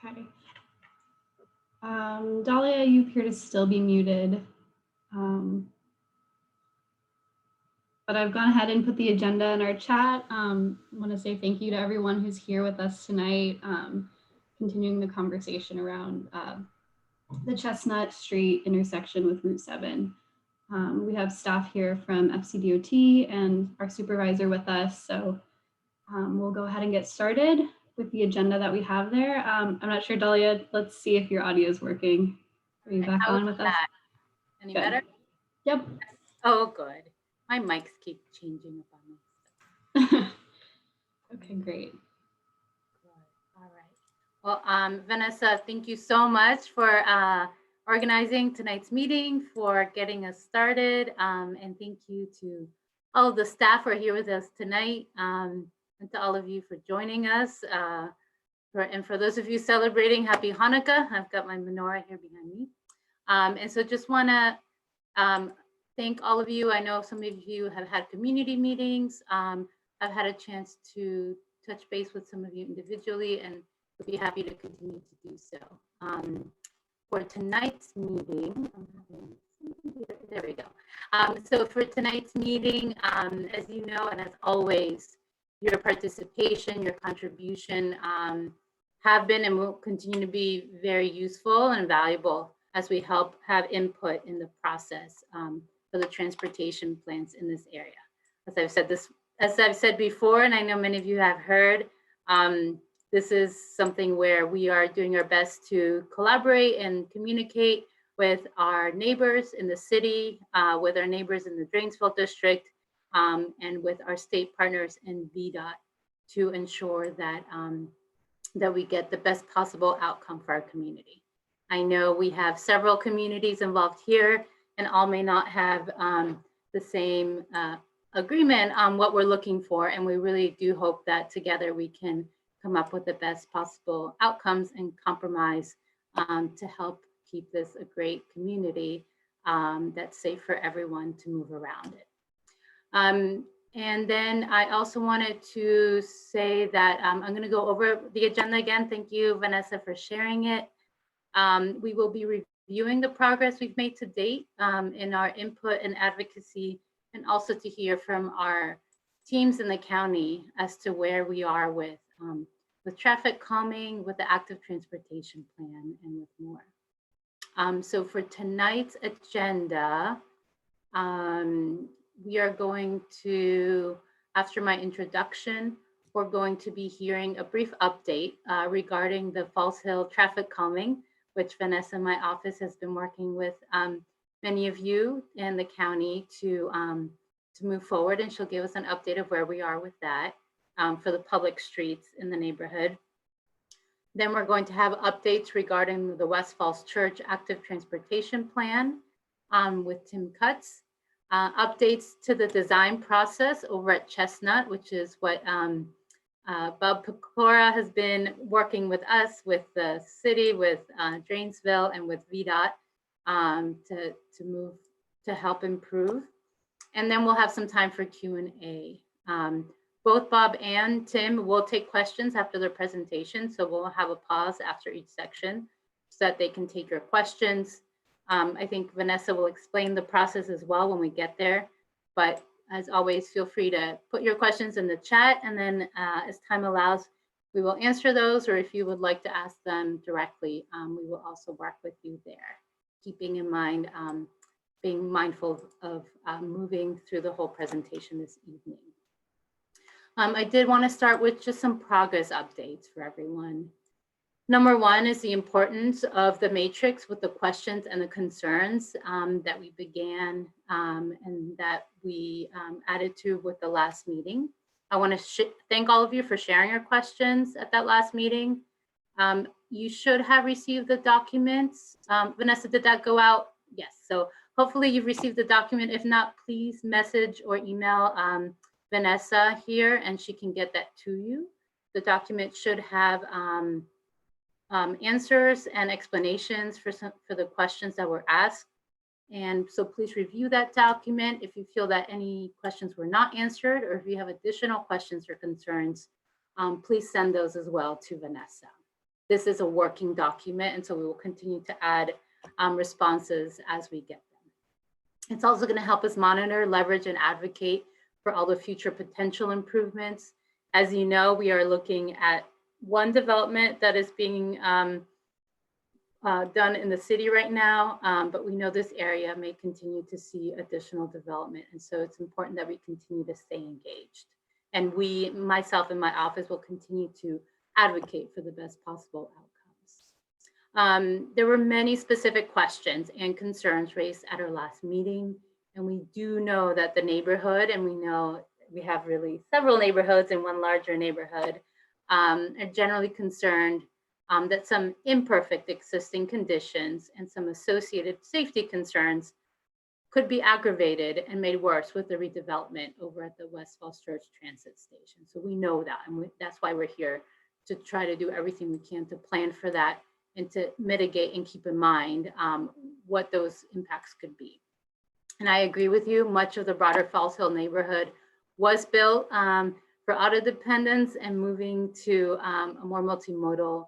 Okay. Dahlia, you appear to still be muted. But I've gone ahead and put the agenda in our chat. I want to say thank you to everyone who's here with us tonight, continuing the conversation around the Chestnut Street intersection with Route 7. We have staff here from FCDOT and our supervisor with us. So we'll go ahead and get started with the agenda that we have there. I'm not sure, Dahlia, let's see if your audio is working. Are you back on with us? Any better? Yep. Oh, good. My mics keep changing up on me. Okay, great. All right. Well, Vanessa, thank you so much for organizing tonight's meeting, for getting us started. And thank you to all of the staff who are here with us tonight, and to all of you for joining us. And for those of you celebrating, happy Hanukkah. I've got my menorah here behind me. And so just want to thank all of you. I know some of you have had community meetings. I've had a chance to touch base with some of you individually, and we'll be happy to continue to do so. For tonight's meeting, there we go. So for tonight's meeting, as you know, and as always, your participation, your contribution have been and will continue to be very useful and valuable as we help have input in the process for the transportation plans in this area. As I've said before, and I know many of you have heard, this is something where we are doing our best to collaborate and communicate with our neighbors in the city, with our neighbors in the Drainsville district, and with our state partners in VDOT to ensure that, that we get the best possible outcome for our community. I know we have several communities involved here, and all may not have the same agreement on what we're looking for. And we really do hope that together we can come up with the best possible outcomes and compromise to help keep this a great community that's safe for everyone to move around it. And then I also wanted to say that I'm going to go over the agenda again. Thank you, Vanessa, for sharing it. We will be reviewing the progress we've made to date in our input and advocacy, and also to hear from our teams in the county as to where we are with traffic calming, with the active transportation plan, and with more. So for tonight's agenda, we are going to, after my introduction, we're going to be hearing a brief update regarding the Falls Hill traffic calming, which Vanessa in my office has been working with many of you in the county to move forward, and she'll give us an update of where we are with that for the public streets in the neighborhood. Then we're going to have updates regarding the West Falls Church active transportation plan with Tim Cutts. Updates to the design process over at Chestnut, which is what Bob Pecora has been working with us, with the city, with Drainsville, and with VDOT to move, to help improve. And then we'll have some time for Q&A. Both Bob and Tim will take questions after their presentation, so we'll have a pause after each section so that they can take your questions. I think Vanessa will explain the process as well when we get there, but as always, feel free to put your questions in the chat, and then as time allows, we will answer those, or if you would like to ask them directly, we will also work with you there, keeping in mind being mindful of moving through the whole presentation this evening. I did want to start with just some progress updates for everyone. Number one is the importance of the matrix with the questions and the concerns that we began and that we added to with the last meeting. I want to thank all of you for sharing your questions at that last meeting. You should have received the documents. Vanessa, did that go out? Yes, so hopefully you've received the document. If not, please message or email Vanessa here and she can get that to you. The document should have answers and explanations for the questions that were asked. And so please review that document. If you feel that any questions were not answered, or if you have additional questions or concerns, please send those as well to Vanessa. this is a working document, and so we will continue to add responses as we get them. It's also going to help us monitor, leverage, and advocate for all the future potential improvements. As you know, we are looking at one development that is being done in the city right now, but we know this area may continue to see additional development. And so it's important that we continue to stay engaged. And we, myself and my office, will continue to advocate for the best possible outcomes. There were many specific questions and concerns raised at our last meeting. And we do know that the neighborhood, and we know we have really several neighborhoods in one larger neighborhood, are generally concerned that some imperfect existing conditions and some associated safety concerns could be aggravated and made worse with the redevelopment over at the West Falls Church Transit Station. So we know that, and that's why we're here, to try to do everything we can to plan for that and to mitigate and keep in mind what those impacts could be. And I agree with you, much of the broader Falls Hill neighborhood was built for auto dependence, and moving to a more multimodal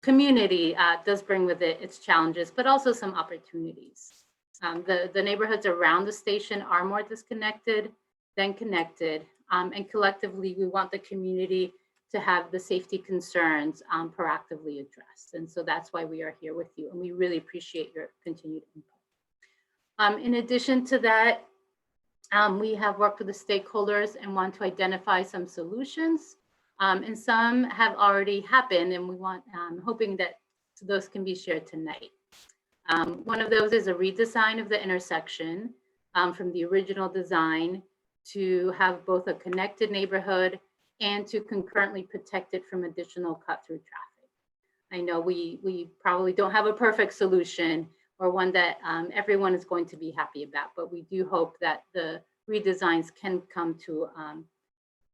community does bring with it its challenges, but also some opportunities. The neighborhoods around the station are more disconnected than connected, and collectively we want the community to have the safety concerns proactively addressed. And so that's why we are here with you, and we really appreciate your continued input. In addition to that, we have worked with the stakeholders and want to identify some solutions. And some have already happened, and we want, hoping that those can be shared tonight. One of those is a redesign of the intersection from the original design to have both a connected neighborhood and to concurrently protect it from additional cut-through traffic. I know we probably don't have a perfect solution or one that everyone is going to be happy about, but we do hope that the redesigns can come to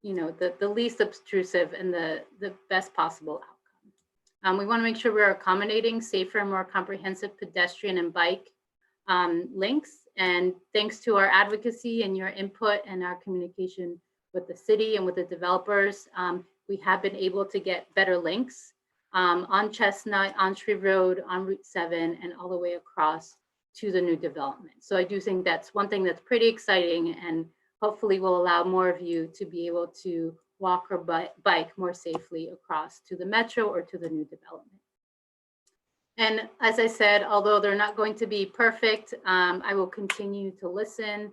the least obtrusive and the best possible outcome. We want to make sure we're accommodating safer and more comprehensive pedestrian and bike links. And thanks to our advocacy and your input and our communication with the city and with the developers, we have been able to get better links on Chestnut, on Shreve Road, on Route 7, and all the way across to the new development. So I do think that's one thing that's pretty exciting, and hopefully will allow more of you to be able to walk or bike more safely across to the metro or to the new development. And as I said, although they're not going to be perfect, I will continue to listen,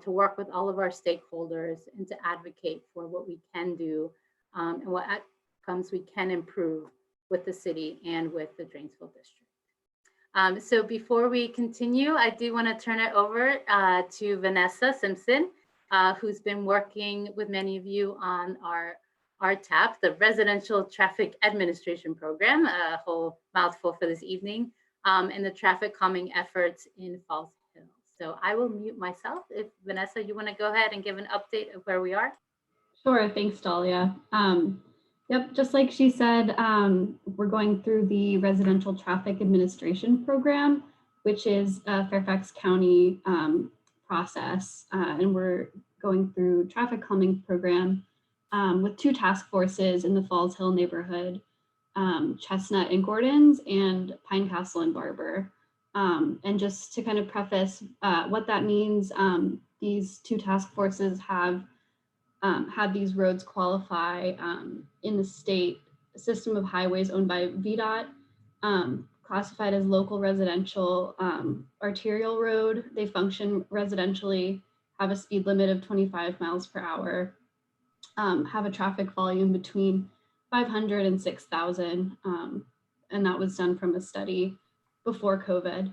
to work with all of our stakeholders and to advocate for what we can do and what outcomes we can improve with the city and with the Dranesville district. So before we continue, I do want to turn it over to Vanessa Simpson, who's been working with many of you on our RTAP, the Residential Traffic Administration Program, a whole mouthful for this evening, and the traffic calming efforts in Falls Hill. So I will mute myself. If Vanessa, you want to go ahead and give an update of where we are? Sure, thanks, Dahlia. Yep, just like she said, we're going through the Residential Traffic Administration Program, which is a Fairfax County process, and we're going through traffic calming program with two task forces in the Falls Hill neighborhood, Chestnut and Gordon's, and Pine Castle and Barber. And just to kind of preface what that means, these two task forces have had these roads qualify in the state system of highways owned by VDOT, classified as local residential arterial road. They function residentially, have a speed limit of 25 miles per hour, have a traffic volume between 500 and 6,000. And that was done from a study before COVID,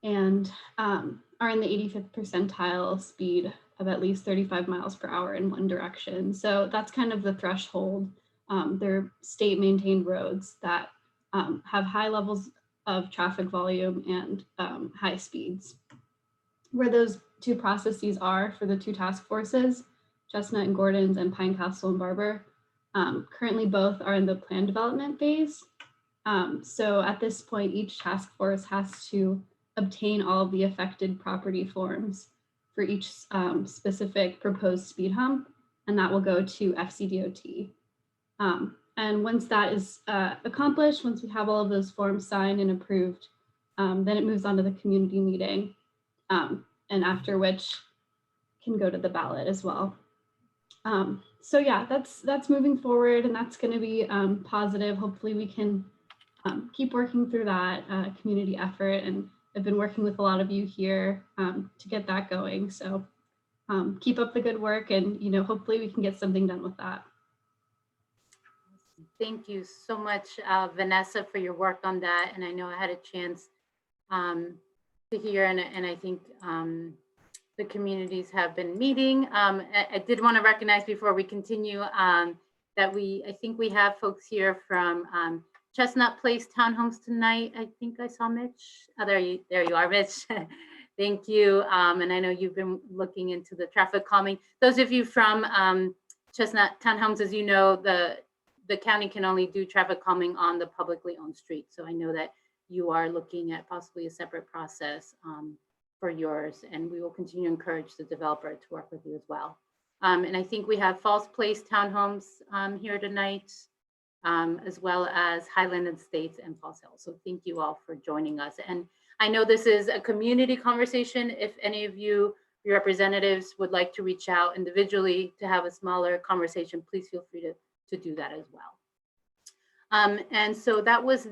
and are in the 85th percentile speed of at least 35 miles per hour in one direction. So that's kind of the threshold. They're state maintained roads that have high levels of traffic volume and high speeds. Where those two processes are for the two task forces, Chestnut and Gordon's and Pine Castle and Barber, currently both are in the plan development phase. So at this point, each task force has to obtain all of the affected property forms for each specific proposed speed hump, and that will go to FCDOT. And once that is accomplished, once we have all of those forms signed and approved, then it moves on to the community meeting, and after which can go to the ballot as well. So yeah, that's moving forward, and that's going to be positive. Hopefully we can keep working through that community effort, and I've been working with a lot of you here to get that going. So keep up the good work, and hopefully we can get something done with that. Thank you so much, Vanessa, for your work on that. And I know I had a chance to hear, and I think the communities have been meeting. I did want to recognize before we continue that I think we have folks here from Chestnut Place Townhomes tonight. I think I saw Mitch. Oh, there you are, Mitch. Thank you. And I know you've been looking into the traffic calming. Those of you from Chestnut Townhomes, as you know, the county can only do traffic calming on the publicly owned street. So I know that you are looking at possibly a separate process for yours, and we will continue to encourage the developer to work with you as well. And I think we have Falls Place Townhomes here tonight, as well as Highland Estates and Falls Hill. So thank you all for joining us. And I know this is a community conversation. If any of you, your representatives, would like to reach out individually to have a smaller conversation, please feel free to do that as well. And so that was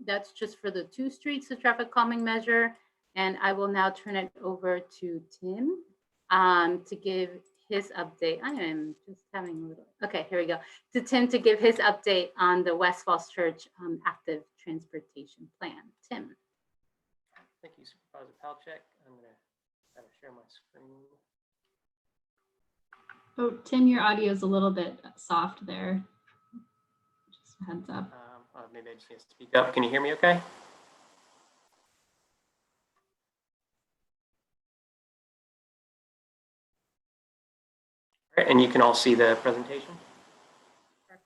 that's just for the 2 streets, the traffic calming measure. And I will now turn it over to Tim to give his update. I am just having a little, okay, here we go. To Tim to give his update on the West Falls Church active transportation plan. Tim. Thank you, Supervisor Palchik. I'm going to try to share my screen. Oh, Tim, your audio is a little bit soft there. Just a heads up. Maybe I just need to speak up. Can you hear me okay? All right, and you can all see the presentation?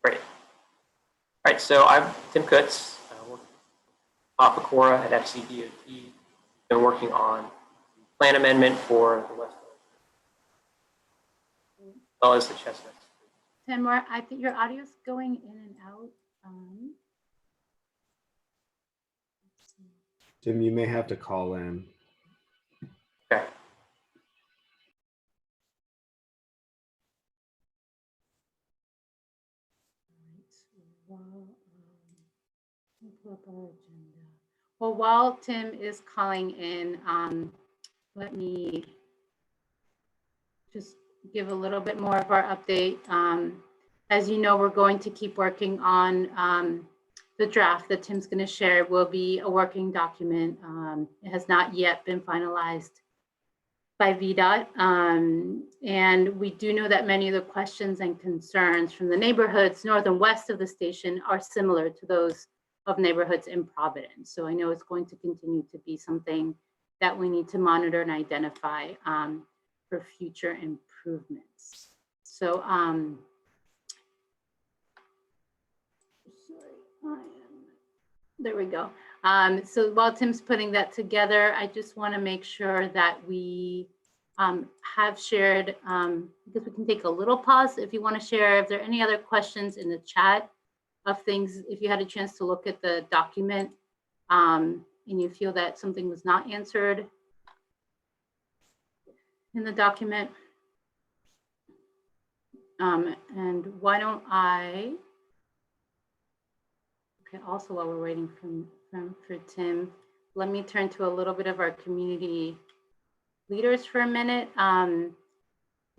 Great. All right, so I'm Tim Kutz, Apacora at FCDOT. Been working on the plan amendment for the West as well as the Chestnut. Tim, I think your audio is going in and out. Tim, you may have to call in. Okay. Well, while Tim is calling in, let me just give a little bit more of our update. As you know, we're going to keep working on the draft that Tim's going to share. It will be a working document. It has not yet been finalized by VDOT. And we do know that many of the questions and concerns from the neighborhoods north and west of the station are similar to those of neighborhoods in Providence. So I know it's going to continue to be something that we need to monitor and identify for future improvements. So there we go. So while Tim's putting that together, I just want to make sure that we have shared, because we can take a little pause if you want to share. If there are any other questions in the chat of things, if you had a chance to look at the document and you feel that something was not answered in the document. And why don't I, okay, also while we're waiting for Tim, let me turn to a little bit of our community leaders for a minute.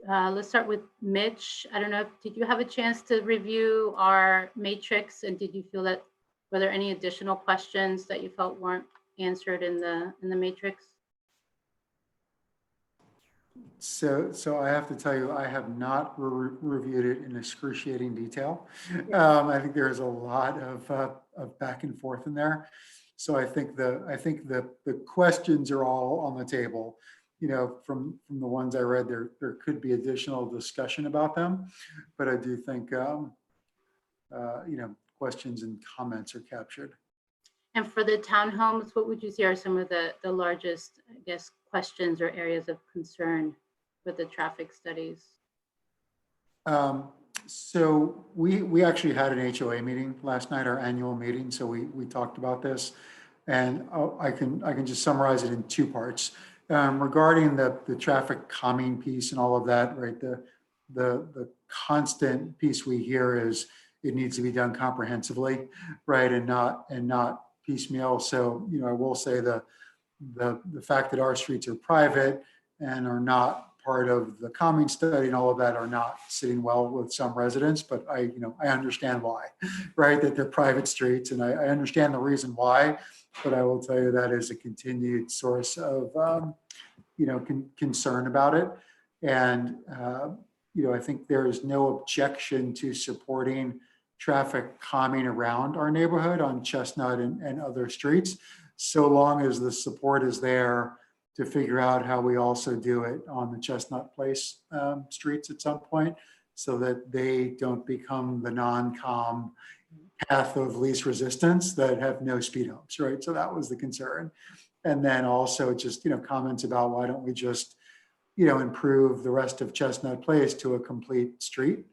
Let's start with Mitch. I don't know, did you have a chance to review our matrix, and did you feel that, were there any additional questions that you felt weren't answered in the matrix? So I have to tell you, I have not reviewed it in excruciating detail. I think there's a lot of back and forth in there. So I think the questions are all on the table. You know, from the ones I read, there could be additional discussion about them, but I do think you know, questions and comments are captured. And for the townhomes, what would you say are some of the largest, I guess, questions or areas of concern with the traffic studies? So we actually had an HOA meeting last night, our annual meeting. So we talked about this, and I can just summarize it in two parts. Regarding the traffic calming piece and all of that, right? The constant piece we hear is it needs to be done comprehensively, right? And not piecemeal. So, you know, I will say the fact that our streets are private and are not part of the calming study and all of that are not sitting well with some residents, but I understand why, right? That they're private streets, and I understand the reason why, but I will tell you that is a continued source of, concern about it. And, I think there is no objection to supporting traffic calming around our neighborhood on Chestnut and other streets, so long as the support is there to figure out how we also do it on the Chestnut Place streets at some point, so that they don't become the non-calm path of least resistance that have no speed humps, right? So that was the concern. And then also just, comments about why don't we just, improve the rest of Chestnut Place to a complete street,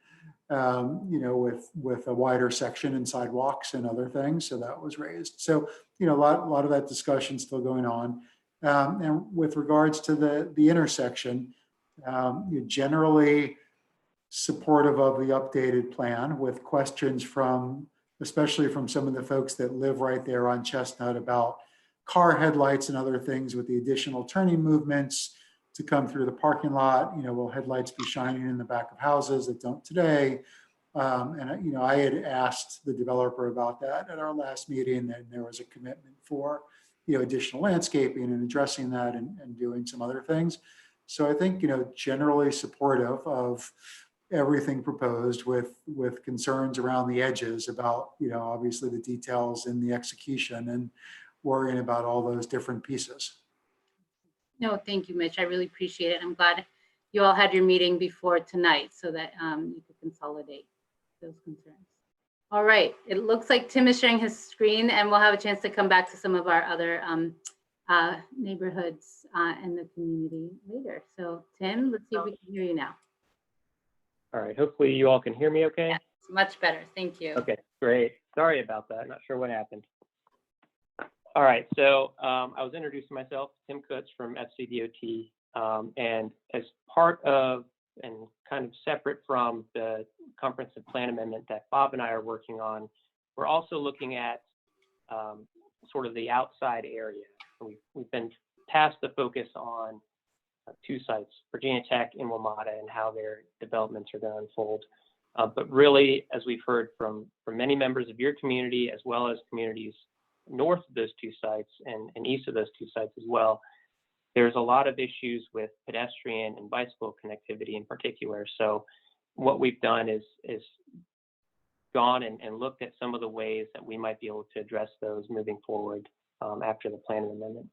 with a wider section and sidewalks and other things. So that was raised. So, a lot of that discussion still going on. And with regards to the intersection, generally supportive of the updated plan, with questions especially from some of the folks that live right there on Chestnut, about car headlights and other things with the additional turning movements to come through the parking lot. Will headlights be shining in the back of houses that don't today? And I had asked the developer about that at our last meeting, and there was a commitment for additional landscaping and addressing that and doing some other things. So I think generally supportive of everything proposed, with concerns around the edges about obviously the details in the execution, and worrying about all those different pieces. No, thank you, Mitch. I really appreciate it. I'm glad you all had your meeting before tonight so that you could consolidate those concerns. All right, it looks like Tim is sharing his screen, and we'll have a chance to come back to some of our other neighborhoods in the community later. So Tim, let's see if we can hear you now. All right, hopefully you all can hear me okay. Yes, much better, thank you. Okay, great. Sorry about that, not sure what happened. All right, so I was introducing myself, Tim Kutz from FCDOT, and as part of and kind of separate from the comprehensive plan amendment that Bob and I are working on, we're also looking at sort of the outside area. We've been tasked to focus on two sites, Virginia Tech and WMATA, and how their developments are going to unfold. But really, as we've heard from many members of your community, as well as communities north of those two sites and east of those two sites as well, there's a lot of issues with pedestrian and bicycle connectivity in particular. So what we've done is gone and looked at some of the ways that we might be able to address those moving forward after the plan amendment.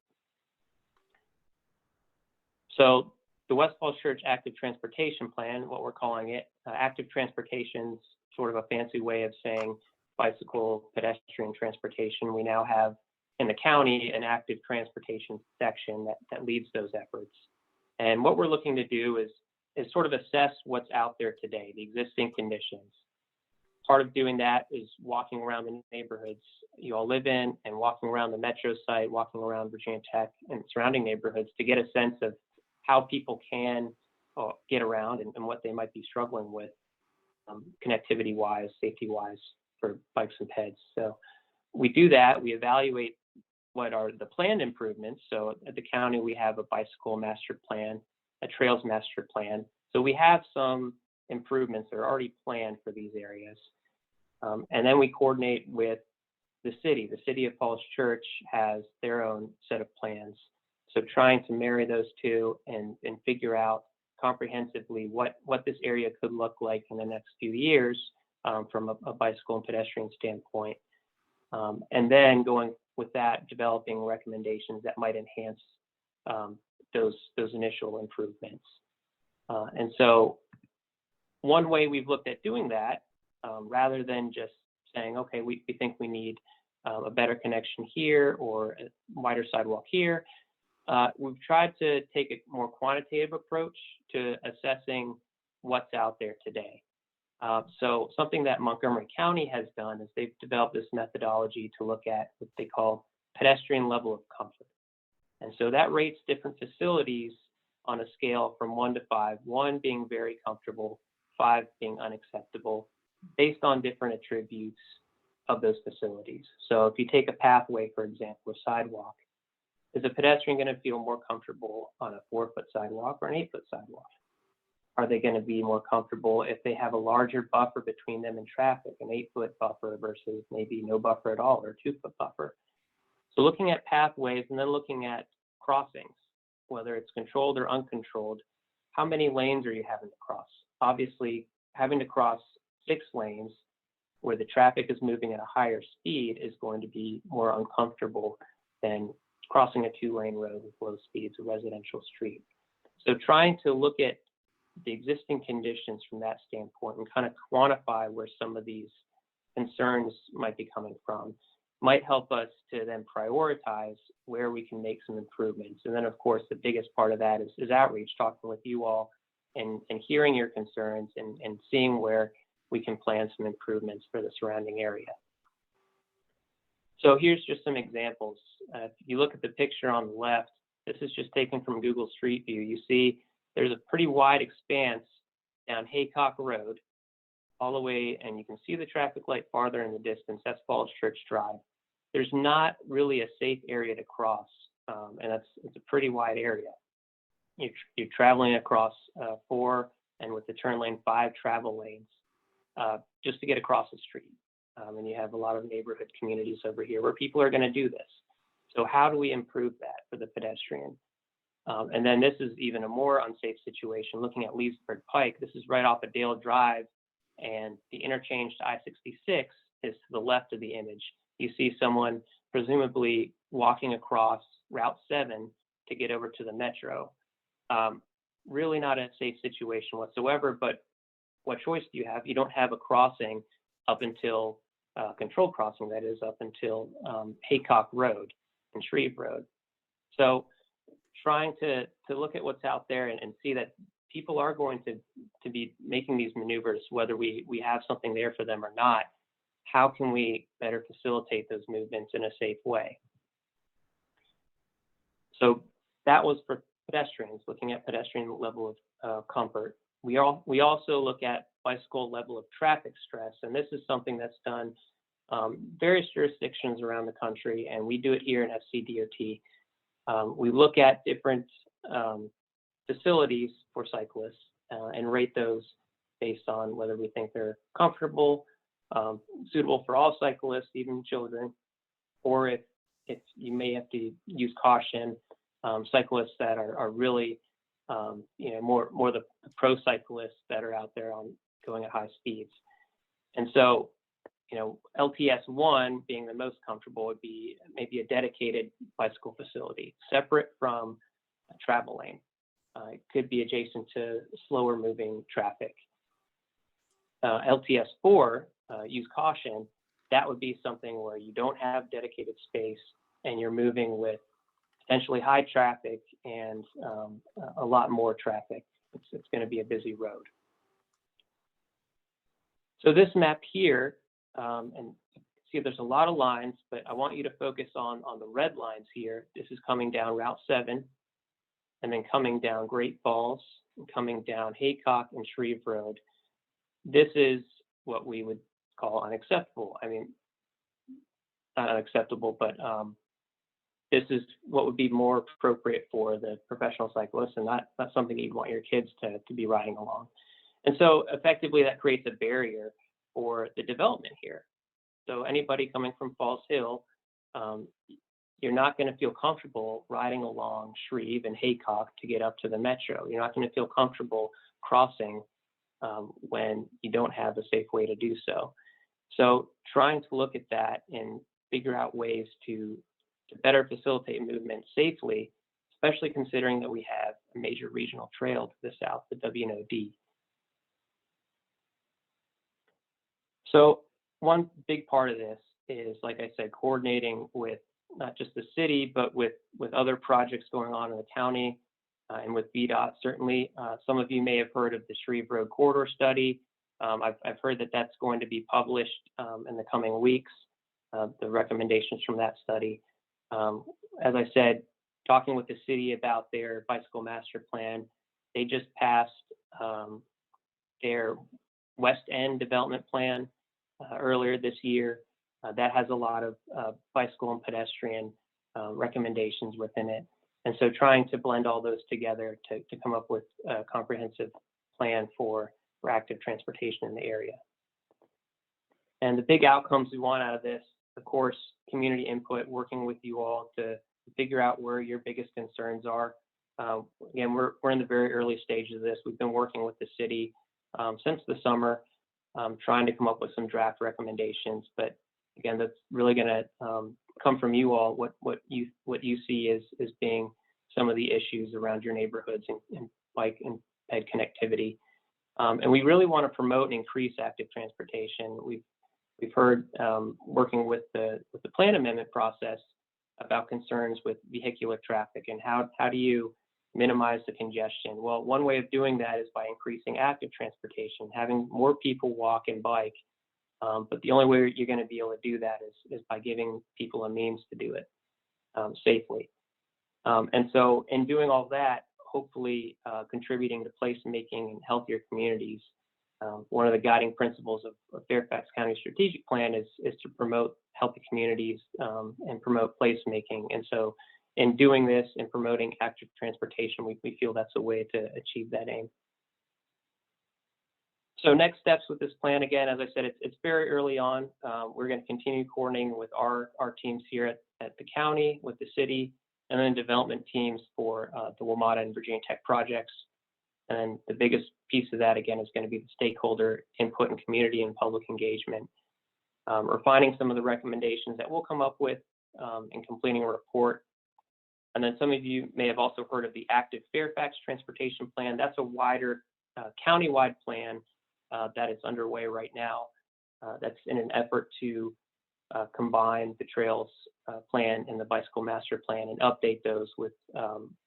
So the West Falls Church Active Transportation Plan, what we're calling it, active transportation's sort of a fancy way of saying bicycle pedestrian transportation. We now have in the county an active transportation section that leads those efforts. And what we're looking to do is sort of assess what's out there today, the existing conditions. Part of doing that is walking around the neighborhoods you all live in, and walking around the metro site, walking around Virginia Tech and surrounding neighborhoods to get a sense of how people can get around and what they might be struggling with connectivity-wise, safety-wise for bikes and peds. So we do that, we evaluate what are the planned improvements. So at the county, we have a bicycle master plan, a trails master plan. So we have some improvements that are already planned for these areas. And then we coordinate with the city. The city of Falls Church has their own set of plans. So trying to marry those two and figure out comprehensively what this area could look like in the next few years from a bicycle and pedestrian standpoint. And then going with that, developing recommendations that might enhance those initial improvements. And so one way we've looked at doing that, rather than just saying, okay, we think we need a better connection here or a wider sidewalk here, we've tried to take a more quantitative approach to assessing what's out there today. So something that Montgomery County has done is they've developed this methodology to look at what they call pedestrian level of comfort. And so that rates different facilities on a scale from 1 to 5, 1 being very comfortable, 5 being unacceptable, based on different attributes of those facilities. So if you take a pathway, for example, a sidewalk, is a pedestrian going to feel more comfortable on a 4-foot sidewalk or an 8-foot sidewalk? Are they going to be more comfortable if they have a larger buffer between them and traffic, an 8-foot buffer versus maybe no buffer at all or a 2-foot buffer? So looking at pathways and then looking at crossings, whether it's controlled or uncontrolled, how many lanes are you having to cross? Obviously, having to cross 6 lanes where the traffic is moving at a higher speed is going to be more uncomfortable than crossing a 2-lane road with low speeds, a residential street. So trying to look at the existing conditions from that standpoint and kind of quantify where some of these concerns might be coming from might help us to then prioritize where we can make some improvements. And then, of course, the biggest part of that is outreach, talking with you all and hearing your concerns and seeing where we can plan some improvements for the surrounding area. So here's just some examples. If you look at the picture on the left, this is just taken from Google Street View. You see there's a pretty wide expanse down Haycock Road all the way, and you can see the traffic light farther in the distance. That's Falls Church Drive. There's not really a safe area to cross, and it's a pretty wide area. You're traveling across 4 and with the turn lane 5 travel lanes just to get across the street. And you have a lot of neighborhood communities over here where people are going to do this. So how do we improve that for the pedestrian? And then this is even a more unsafe situation. Looking at Leesburg Pike, this is right off of Dale Drive, and the interchange to I-66 is to the left of the image. You see someone presumably walking across Route 7 to get over to the metro. Really not a safe situation whatsoever, but what choice do you have? You don't have a crossing up until, controlled crossing, that is, up until Haycock Road and Shreve Road. So trying to look at what's out there and see that people are going to be making these maneuvers, whether we have something there for them or not. How can we better facilitate those movements in a safe way? So that was for pedestrians, looking at pedestrian level of comfort. We also look at bicycle level of traffic stress, and this is something that's done various jurisdictions around the country, and we do it here in FCDOT. We look at different facilities for cyclists and rate those based on whether we think they're comfortable, suitable for all cyclists, even children, or if you may have to use caution, cyclists that are really more the pro cyclists that are out there on going at high speeds. And so, LTS 1 being the most comfortable would be maybe a dedicated bicycle facility, separate from a travel lane. It could be adjacent to slower moving traffic. LTS 4, use caution, that would be something where you don't have dedicated space and you're moving with potentially high traffic and a lot more traffic. It's going to be a busy road. So this map here, and see there's a lot of lines, but I want you to focus on the red lines here. This is coming down Route 7, and then coming down Great Falls, and coming down Haycock and Shreve Road. This is what we would call unacceptable. I mean, not unacceptable, but this is what would be more appropriate for the professional cyclist, and not something you'd want your kids to be riding along. And so effectively that creates a barrier for the development here. So anybody coming from Falls Hill, you're not going to feel comfortable riding along Shreve and Haycock to get up to the metro. You're not going to feel comfortable crossing when you don't have a safe way to do so. So trying to look at that and figure out ways to better facilitate movement safely, especially considering that we have a major regional trail to the south, the WNOD. So one big part of this is, like I said, coordinating with not just the city, but with other projects going on in the county and with VDOT. Certainly, some of you may have heard of the Shreve Road Corridor Study. I've heard that that's going to be published in the coming weeks, the recommendations from that study. As I said, talking with the city about their bicycle master plan, they just passed their West End development plan earlier this year. That has a lot of bicycle and pedestrian recommendations within it. And so trying to blend all those together to come up with a comprehensive plan for active transportation in the area. And the big outcomes we want out of this, of course, community input, working with you all to figure out where your biggest concerns are. Again, we're in the very early stages of this. We've been working with the city since the summer, trying to come up with some draft recommendations. But again, that's really going to come from you all. What you see as being some of the issues around your neighborhoods and bike and ped connectivity. And we really want to promote and increase active transportation. We've heard working with the plan amendment process about concerns with vehicular traffic and how do you minimize the congestion. Well, one way of doing that is by increasing active transportation, having more people walk and bike. But the only way you're going to be able to do that is by giving people a means to do it safely. And so in doing all that, hopefully contributing to placemaking and healthier communities. One of the guiding principles of Fairfax County Strategic Plan is to promote healthy communities and promote placemaking. And so in doing this and promoting active transportation, we feel that's a way to achieve that aim. So next steps with this plan, again, as I said, it's very early on. We're going to continue coordinating with our teams here at the county, with the city, and then development teams for the WMATA and Virginia Tech projects. And the biggest piece of that, again, is going to be the stakeholder input and community and public engagement. Refining some of the recommendations that we'll come up with and completing a report. And then some of you may have also heard of the Active Fairfax Transportation Plan. That's a wider county-wide plan that is underway right now. That's in an effort to combine the trails plan and the bicycle master plan and update those with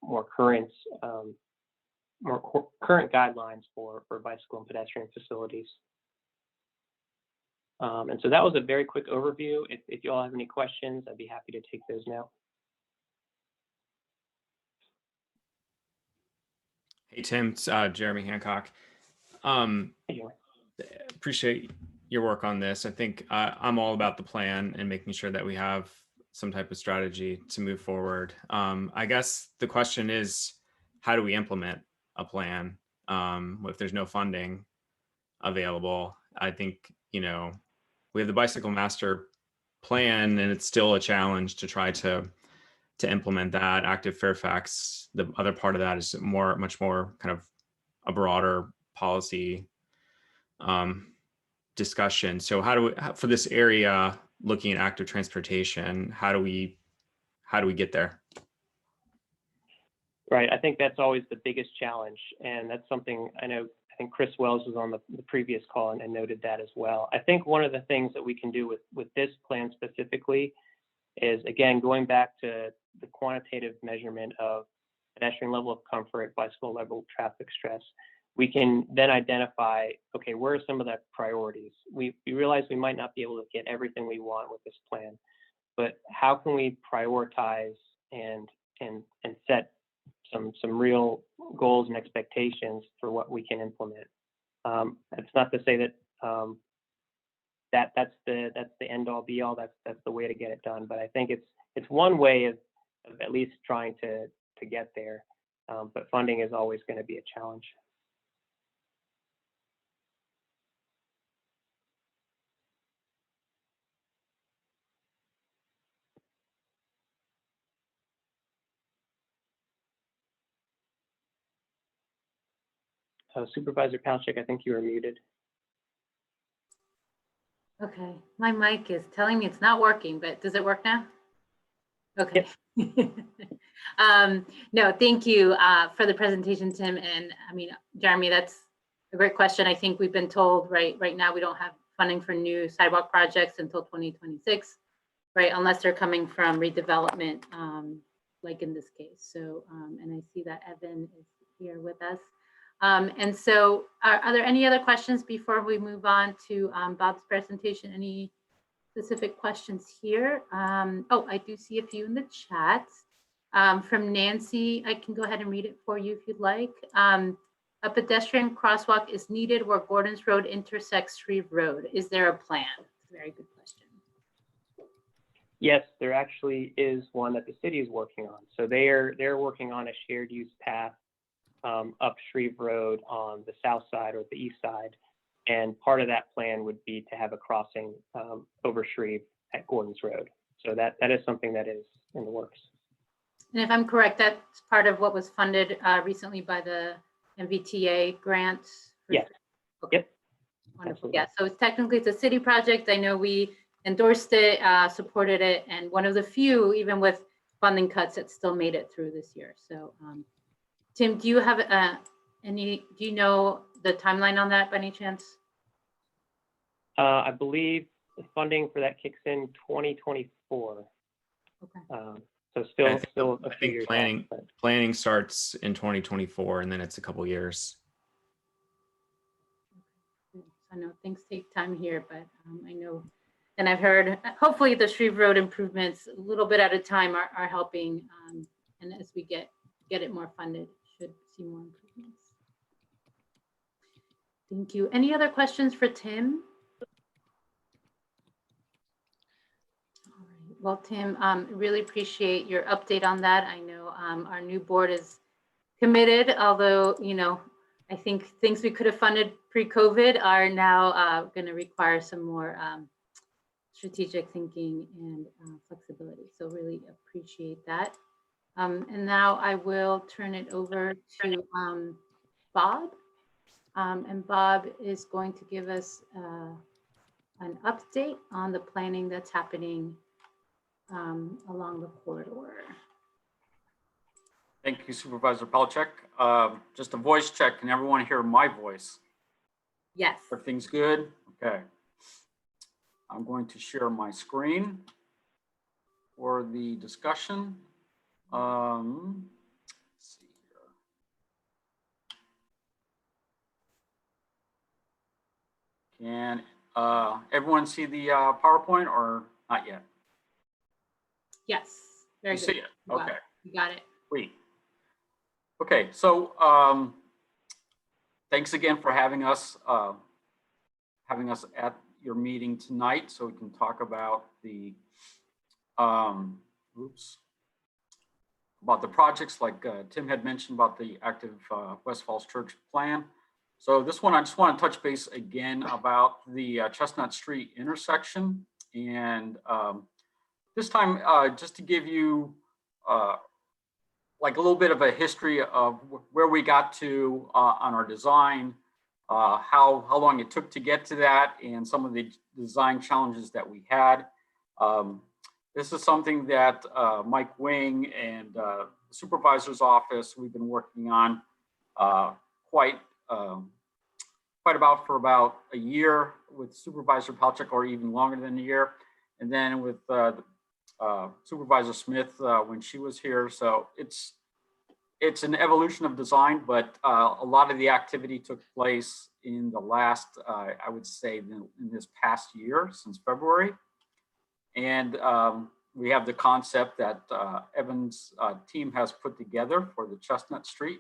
more current guidelines for bicycle and pedestrian facilities. And so that was a very quick overview. If you all have any questions, I'd be happy to take those now. Hey, Tim, it's Jeremy Hancock. Appreciate your work on this. I think I'm all about the plan and making sure that we have some type of strategy to move forward. I guess the question is, how do we implement a plan if there's no funding available? I think, we have the bicycle master plan and it's still a challenge to try to implement that. Active Fairfax, the other part of that is much more kind of a broader policy discussion. So how do we, for this area, looking at active transportation, how do we get there? Right. I think that's always the biggest challenge. And that's something I think Chris Wells was on the previous call and noted that as well. I think one of the things that we can do with this plan specifically is, again, going back to the quantitative measurement of pedestrian level of comfort, bicycle level traffic stress. We can then identify, okay, where are some of the priorities? We realize we might not be able to get everything we want with this plan, but how can we prioritize and set some real goals and expectations for what we can implement? It's not to say that that's the end all be all. That's the way to get it done. But I think it's one way of at least trying to get there. But funding is always going to be a challenge. Supervisor Palchik, I think you were muted. Okay, my mic is telling me it's not working, but does it work now? Okay. Yep. No, thank you for the presentation, Tim. And I mean, Jeremy, that's a great question. I think we've been told right now we don't have funding for new sidewalk projects until 2026, right? Unless they're coming from redevelopment, like in this case. So, and I see that Evan is here with us. And so are there any other questions before we move on to Bob's presentation? Any specific questions here? Oh, I do see a few in the chat. From Nancy, I can go ahead and read it for you if you'd like. A pedestrian crosswalk is needed where Gordon's Road intersects Shreve Road. Is there a plan? Very good question. Yes, there actually is one that the city is working on. So they're working on a shared use path up Shreve Road on the south side or the east side. And part of that plan would be to have a crossing over Shreve at Gordon's Road. So that is something that is in the works. And if I'm correct, that's part of what was funded recently by the MVTA grant? Yes. Okay. Yep. Wonderful. Yeah, so it's a city project. I know we endorsed it, supported it, and one of the few, even with funding cuts, that still made it through this year. So Tim, do you have do you know the timeline on that by any chance? I believe the funding for that kicks in 2024. Okay. So still a few years. Planning starts in 2024, and then it's a couple years. I know things take time here, but I know, and I've heard, hopefully the Shreve Road improvements a little bit at a time are helping. And as we get it more funded, should see more improvements. Thank you. Any other questions for Tim? All right. Well, Tim, really appreciate your update on that. I know our new board is committed, although, you know, I think things we could have funded pre-COVID are now going to require some more strategic thinking and flexibility. So really appreciate that. And now I will turn it over to Bob. And Bob is going to give us an update on the planning that's happening along the corridor. Thank you, Supervisor Palchik. Just a voice check. Can everyone hear my voice? Yes. Everything's good? Okay. I'm going to share my screen for the discussion. Let's see here. Can everyone see the PowerPoint or not yet? Yes. Very You good. see it? Okay. You got it. Sweet. Okay, so thanks again for having us at your meeting tonight, so we can talk about the about the projects like Tim had mentioned about the active West Falls Church plan. So this one, I just want to touch base again about the Chestnut Street intersection, and this time just to give you like a little bit of a history of where we got to on our design, how long it took to get to that, and some of the design challenges that we had. This is something that Mike Wing and the supervisor's office, we've been working on quite about for about a year with Supervisor Palchik, or even longer than a year. And then with Supervisor Smith when she was here. So it's an evolution of design, but a lot of the activity took place in the last, I would say, in this past year, since February. And we have the concept that Evan's team has put together for the Chestnut Street.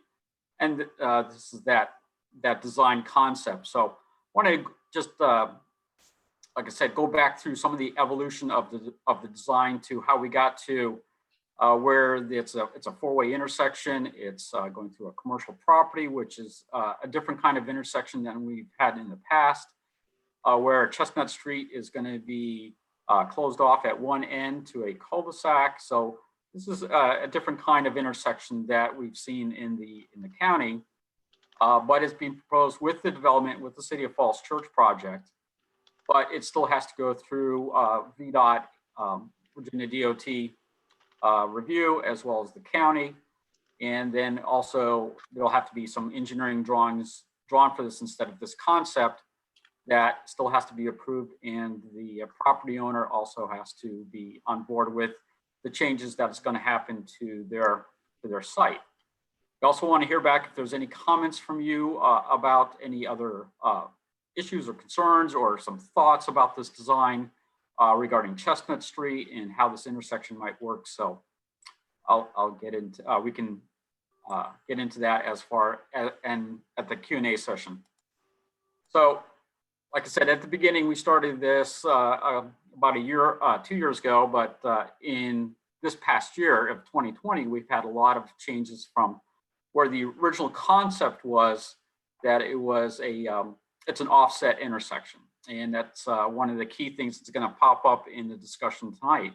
And this is that design concept. So I want to just, like I said, go back through some of the evolution of the design to how we got to where it's a four-way intersection. It's going through a commercial property, which is a different kind of intersection than we've had in the past, where Chestnut Street is going to be closed off at one end to a cul-de-sac. So this is a different kind of intersection that we've seen in the county, but it's being proposed with the development with the City of Falls Church project. But it still has to go through VDOT, Virginia DOT review, as well as the county. And then also there'll have to be some engineering drawings drawn for this instead of this concept that still has to be approved. And the property owner also has to be on board with the changes that's going to happen to their site. We also want to hear back if there's any comments from you about any other issues or concerns or some thoughts about this design regarding Chestnut Street and how this intersection might work. So I'll get into, we can get into that as far as, and at the Q&A session. So like I said, at the beginning, we started this about a year, 2 years ago, but in this past year of 2020, we've had a lot of changes from where the original concept was that it was it's an offset intersection. And that's one of the key things that's going to pop up in the discussion tonight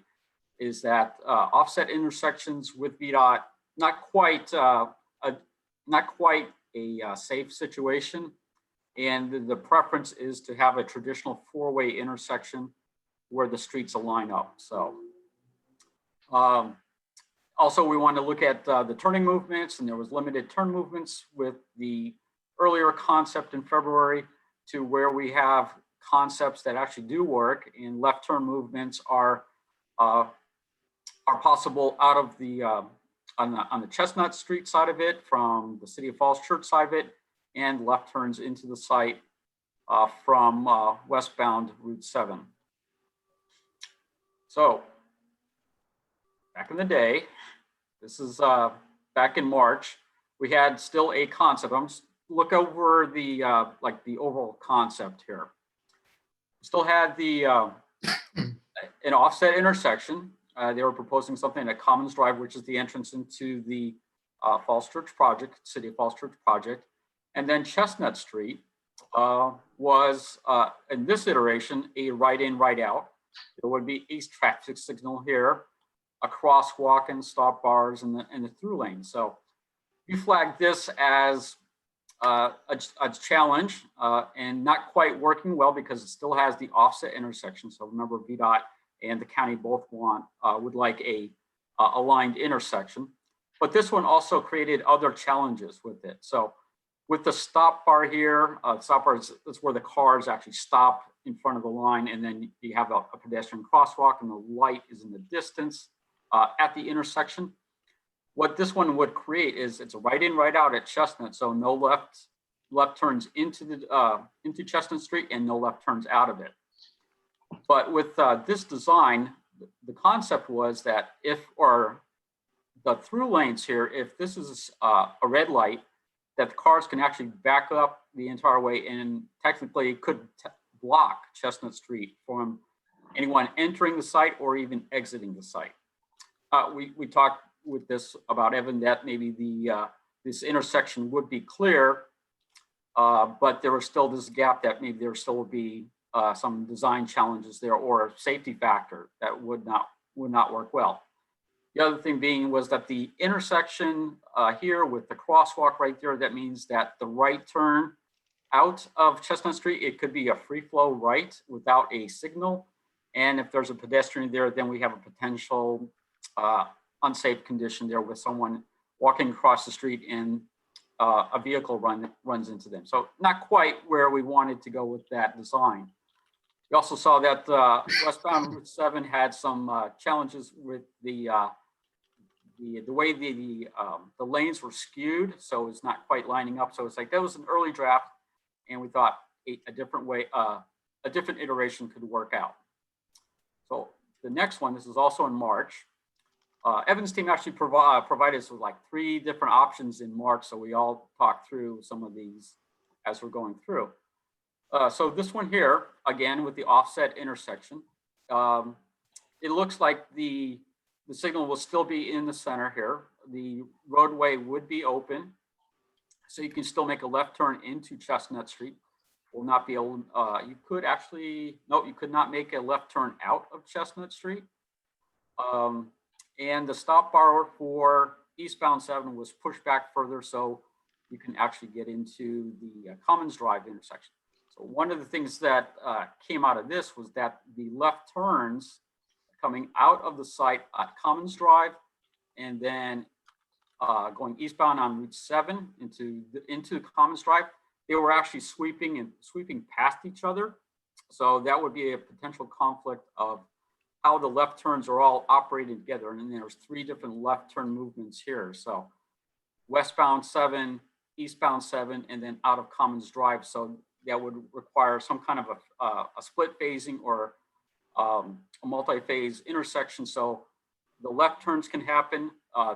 is that offset intersections with VDOT, not quite a safe situation. And the preference is to have a traditional four-way intersection where the streets align up. So also we want to look at the turning movements, and there was limited turn movements with the earlier concept in February to where we have concepts that actually do work, and left turn movements are possible out of the on the Chestnut Street side of it, from the City of Falls Church side of it, and left turns into the site from westbound Route 7. So back in the day, this is back in March, we had still a concept. I'm just look over the like the overall concept here. We still had the an offset intersection. They were proposing something at Commons Drive, which is the entrance into the Falls Church project, City of Falls Church project. And then Chestnut Street was, in this iteration, a right in, right out. There would be a traffic signal here, a crosswalk and stop bars and the through lane. So we flagged this as a challenge and not quite working well because it still has the offset intersection. So remember, VDOT and the county both would like a aligned intersection. But this one also created other challenges with it. So with the stop bar here, stop bar is where the cars actually stop in front of the line, and then you have a pedestrian crosswalk and the light is in the distance at the intersection. What this one would create is it's a right in, right out at Chestnut, so no left turns into Chestnut Street and no left turns out of it. But with this design, the concept was that or the through lanes here, if this is a red light, that the cars can actually back up the entire way and technically could block Chestnut Street from anyone entering the site or even exiting the site. We talked with this about Evan that maybe this intersection would be clear, but there was still this gap that maybe there still would be some design challenges there or a safety factor that would not work well. The other thing being was that the intersection here with the crosswalk right there, that means that the right turn out of Chestnut Street, it could be a free flow right without a signal. And if there's a pedestrian there, then we have a potential unsafe condition there with someone walking across the street and a vehicle runs into them. So not quite where we wanted to go with that design. We also saw that westbound Route 7 had some challenges with the way the lanes were skewed, so it's not quite lining up. So it's like that was an early draft, and we thought a different way, a different iteration could work out. So the next one, this is also in March. Evan's team actually provided us with like 3 different options in March, so we all talked through some of these as we're going through. So this one here, again, with the offset intersection, it looks like the signal will still be in the center here. The roadway would be open, so you can still make a left turn into Chestnut Street. Will not be able, you could actually, no, you could not make a left turn out of Chestnut Street. And the stop bar for eastbound 7 was pushed back further, so you can actually get into the Commons Drive intersection. So one of the things that came out of this was that the left turns coming out of the site at Commons Drive and then going eastbound on Route 7 into Commons Drive, they were actually sweeping past each other. So that would be a potential conflict of how the left turns are all operating together. And then there's 3 different left turn movements here. So westbound 7, eastbound 7, and then out of Commons Drive. So that would require some kind of a split phasing or a multi-phase intersection. So the left turns can happen,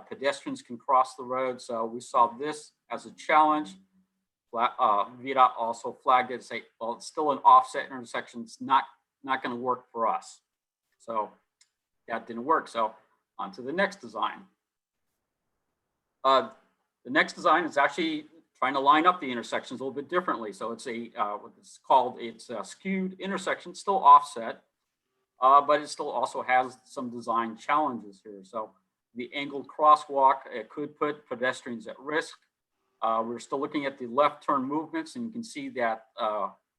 pedestrians can cross the road. So we saw this as a challenge. VDOT also flagged it, say, well, it's still an offset intersection. It's not going to work for us. So that didn't work. So on to the next design. The next design is actually trying to line up the intersections a little bit differently. So it's what it's called, it's a skewed intersection, still offset, but it still also has some design challenges here. So the angled crosswalk, it could put pedestrians at risk. We're still looking at the left turn movements, and you can see that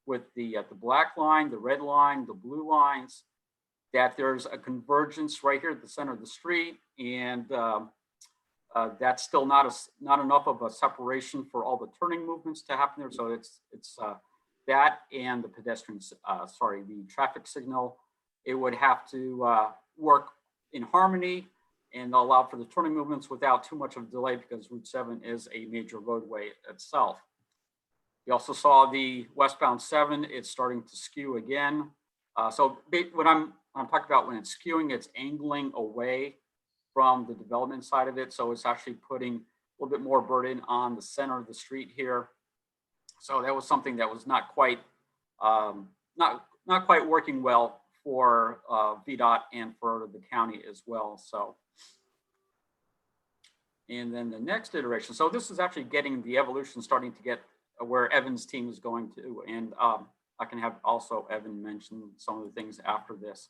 with the black line, the red line, the blue lines, that there's a convergence right here at the center of the street, and that's still not enough of a separation for all the turning movements to happen there. So it's that and the pedestrians, the traffic signal, it would have to work in harmony and allow for the turning movements without too much of a delay, because Route 7 is a major roadway itself. You also saw the westbound 7, it's starting to skew again. So when I'm talking about when it's skewing, it's angling away from the development side of it. So it's actually putting a little bit more burden on the center of the street here. So that was something that was not quite working well for VDOT and for the county as well. So, and then the next iteration. So this is actually getting the evolution starting to get where Evan's team is going to, and I can have also Evan mention some of the things after this.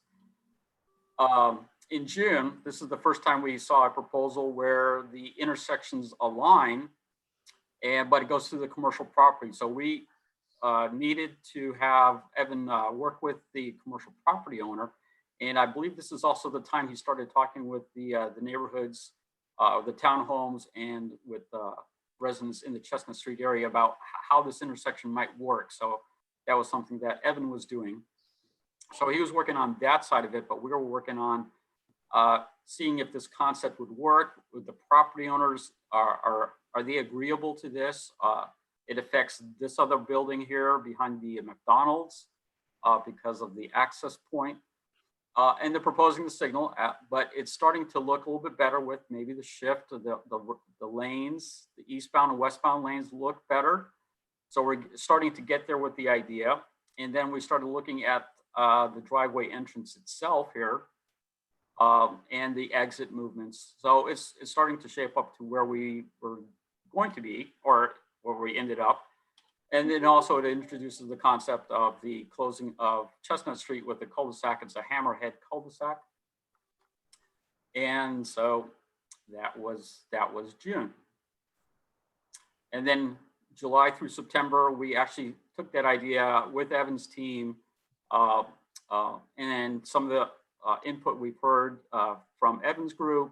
In June, this is the first time we saw a proposal where the intersections align, but it goes through the commercial property. So we needed to have Evan work with the commercial property owner, and I believe this is also the time he started talking with the neighborhoods, the townhomes, and with residents in the Chestnut Street area about how this intersection might work. So that was something that Evan was doing. So he was working on that side of it, but we were working on seeing if this concept would work with the property owners. Are they agreeable to this? It affects this other building here behind the McDonald's because of the access point. And they're proposing the signal, but it's starting to look a little bit better with maybe the shift of the lanes, the eastbound and westbound lanes look better. So we're starting to get there with the idea. And then we started looking at the driveway entrance itself here and the exit movements. So it's starting to shape up to where we were going to be, or where we ended up. And then also it introduces the concept of the closing of Chestnut Street with the cul-de-sac. It's a hammerhead cul-de-sac. And so that was June. And then July through September, we actually took that idea with Evan's team and some of the input we've heard from Evan's group,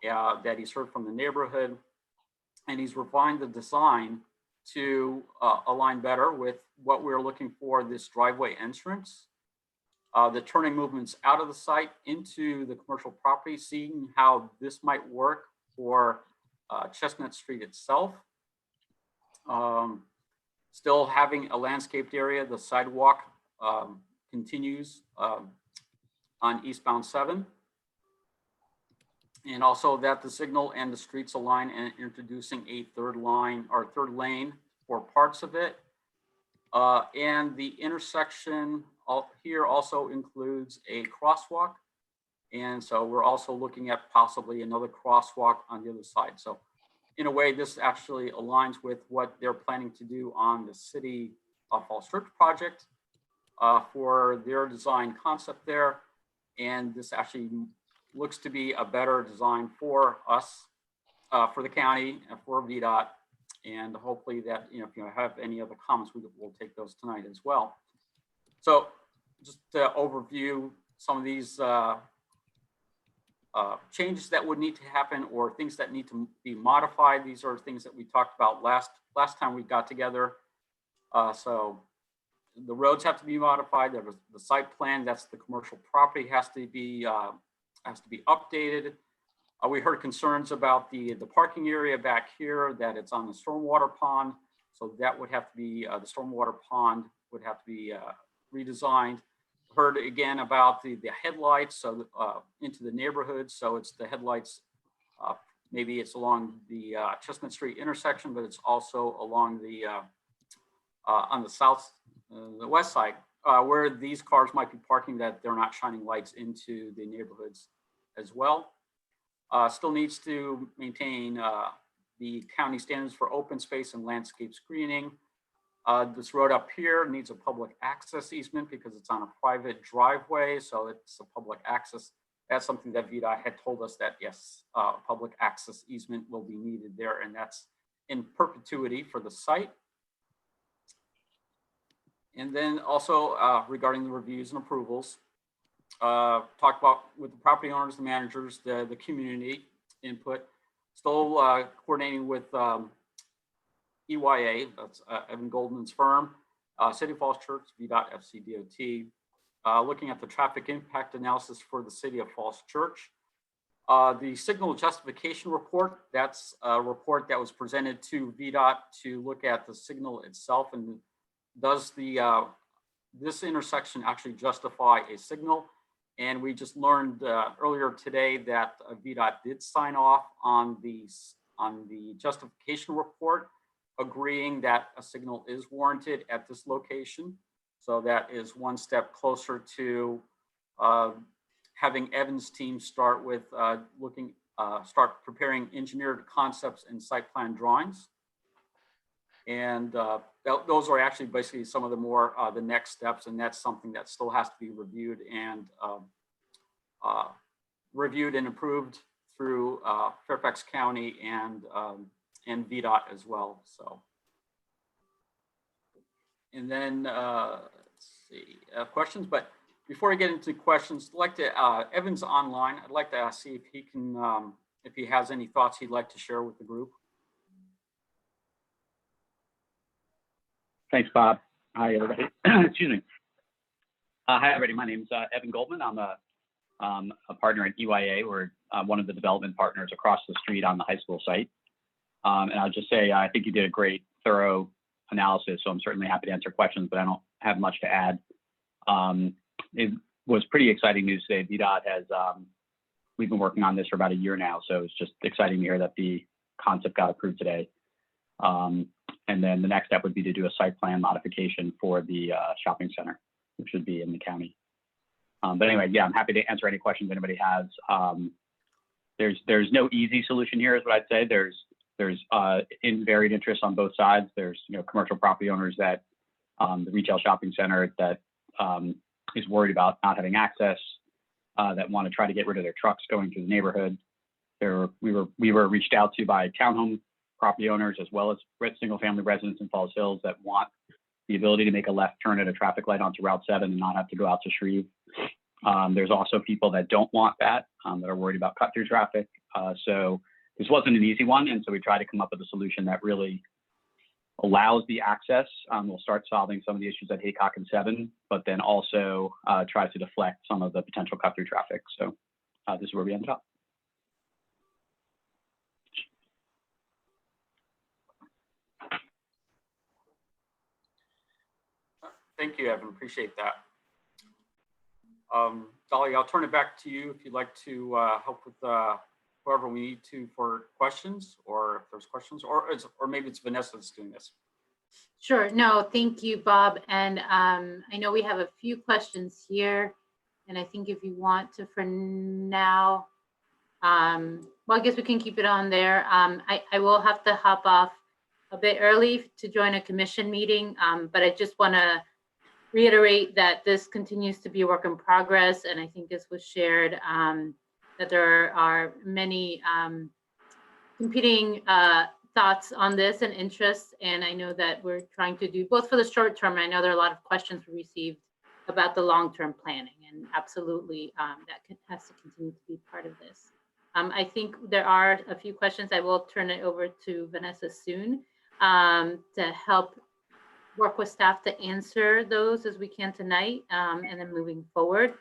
that he's heard from the neighborhood, and he's refined the design to align better with what we're looking for this driveway entrance, the turning movements out of the site into the commercial property, seeing how this might work for Chestnut Street itself. Still having a landscaped area, the sidewalk continues on eastbound 7. And also that the signal and the streets align, and introducing a third lane for parts of it. And the intersection here also includes a crosswalk. And so we're also looking at possibly another crosswalk on the other side. So in a way, this actually aligns with what they're planning to do on the City of Falls Church project for their design concept there. And this actually looks to be a better design for us, for the county, and for VDOT. And hopefully that, if you have any other comments, we'll take those tonight as well. So just to overview some of these changes that would need to happen, or things that need to be modified. These are things that we talked about last time we got together. So the roads have to be modified. There was the site plan, that's the commercial property, has to be updated. We heard concerns about the parking area back here, that it's on the stormwater pond. So that would have to be, the stormwater pond would have to be redesigned. Heard again about the headlights, so into the neighborhood. So it's the headlights, maybe it's along the Chestnut Street intersection, but it's also along the, on the west side, where these cars might be parking, that they're not shining lights into the neighborhoods as well. Still needs to maintain the county standards for open space and landscape screening. This road up here needs a public access easement because it's on a private driveway, so it's a public access. That's something that VDOT had told us that yes, public access easement will be needed there, and that's in perpetuity for the site. And then also regarding the reviews and approvals, talk about with the property owners, the managers, the community input. Still coordinating with EYA, that's Evan Goldman's firm, City of Falls Church, VDOT, FCDOT, looking at the traffic impact analysis for the City of Falls Church. The signal justification report, that's a report that was presented to VDOT to look at the signal itself, and does the this intersection actually justify a signal? And we just learned earlier today that VDOT did sign off on the justification report, agreeing that a signal is warranted at this location. So that is one step closer to having Evan's team start with start preparing engineered concepts and site plan drawings. And those are actually basically some of the more the next steps, and that's something that still has to be reviewed and approved through Fairfax County and VDOT as well. So, and then let's see questions. But before I get into questions, I'd like to Evan's online. I'd like to see if he can if he has any thoughts he'd like to share with the group. Thanks, Bob. Hi, everybody. Excuse me. Hi, everybody. My name is Evan Goldman. I'm a partner at EYA. We're one of the development partners across the street on the high school site. And I'll just say, I think you did a great, thorough analysis, so I'm certainly happy to answer questions, but I don't have much to add. It was pretty exciting news today. VDOT has, we've been working on this for about a year now, so it's just exciting to hear that the concept got approved today. And then the next step would be to do a site plan modification for the shopping center, which would be in the county. But anyway, yeah, I'm happy to answer any questions anybody has. There's no easy solution here, is what I'd say. There's varied interest on both sides. There's commercial property owners that the retail shopping center that is worried about not having access, that want to try to get rid of their trucks going through the neighborhood. We were reached out to by townhome property owners as well as single family residents in Falls Hills that want the ability to make a left turn at a traffic light onto Route 7 and not have to go out to Shreve. There's also people that don't want that, that are worried about cut through traffic. So this wasn't an easy one. And so we tried to come up with a solution that really allows the access. We'll start solving some of the issues at Haycock and 7, but then also tries to deflect some of the potential cut through traffic. So this is where we ended up. Thank you, Evan. Appreciate that. Dolly, I'll turn it back to you if you'd like to help with whoever we need to for questions, or if there's questions, or maybe it's Vanessa that's doing this. Sure. No, thank you, Bob. And I know we have a few questions here, and I think if you want to, for now, well, I guess we can keep it on there. I will have to hop off a bit early to join a commission meeting, but I just want to reiterate that this continues to be a work in progress, and I think this was shared, that there are many competing thoughts on this and interests, and I know that we're trying to do both for the short term, and I know there are a lot of questions we received about the long-term planning, and absolutely that has to continue to be part of this. I think there are a few questions. I will turn it over to Vanessa soon to help work with staff to answer those as we can tonight, and then moving forward.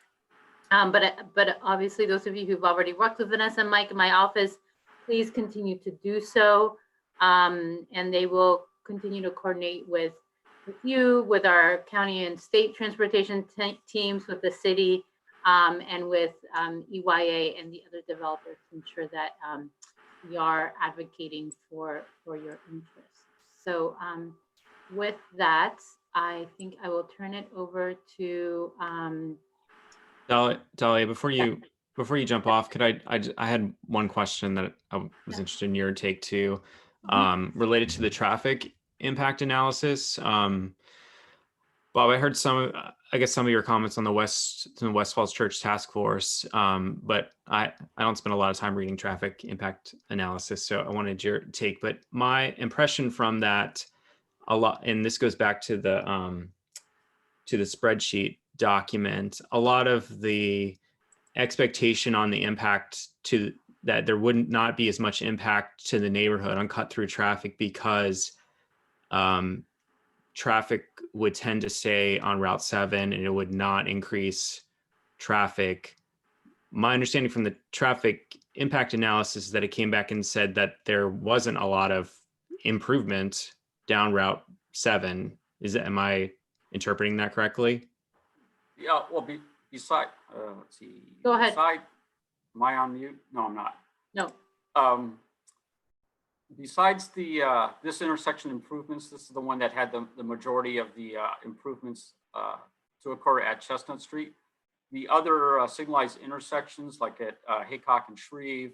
But obviously, those of you who've already worked with Vanessa and Mike in my office, please continue to do so. And they will continue to coordinate with you, with our county and state transportation teams, with the city, and with EYA and the other developers to ensure that we are advocating for your interests. So with that, I think I will turn it over to Dahlia, before you jump off, could I had one question that I was interested in your take too, related to the traffic impact analysis. Bob, I heard some of your comments on the West Falls Church Task Force, but I don't spend a lot of time reading traffic impact analysis, so I wanted your take. But my impression from that, a lot, and this goes back to the spreadsheet document, a lot of the expectation on the impact to that there wouldn't not be as much impact to the neighborhood on cut through traffic because traffic would tend to stay on Route 7 and it would not increase traffic. My understanding from the traffic impact analysis is that it came back and said that there wasn't a lot of improvement down Route 7. Am I interpreting that correctly? Yeah, well, beside, let's see. Go ahead. Am I on mute? No, I'm not. No. Besides the this intersection improvements, this is the one that had the majority of the improvements to occur at Chestnut Street. The other signalized intersections, like at Haycock and Shreve,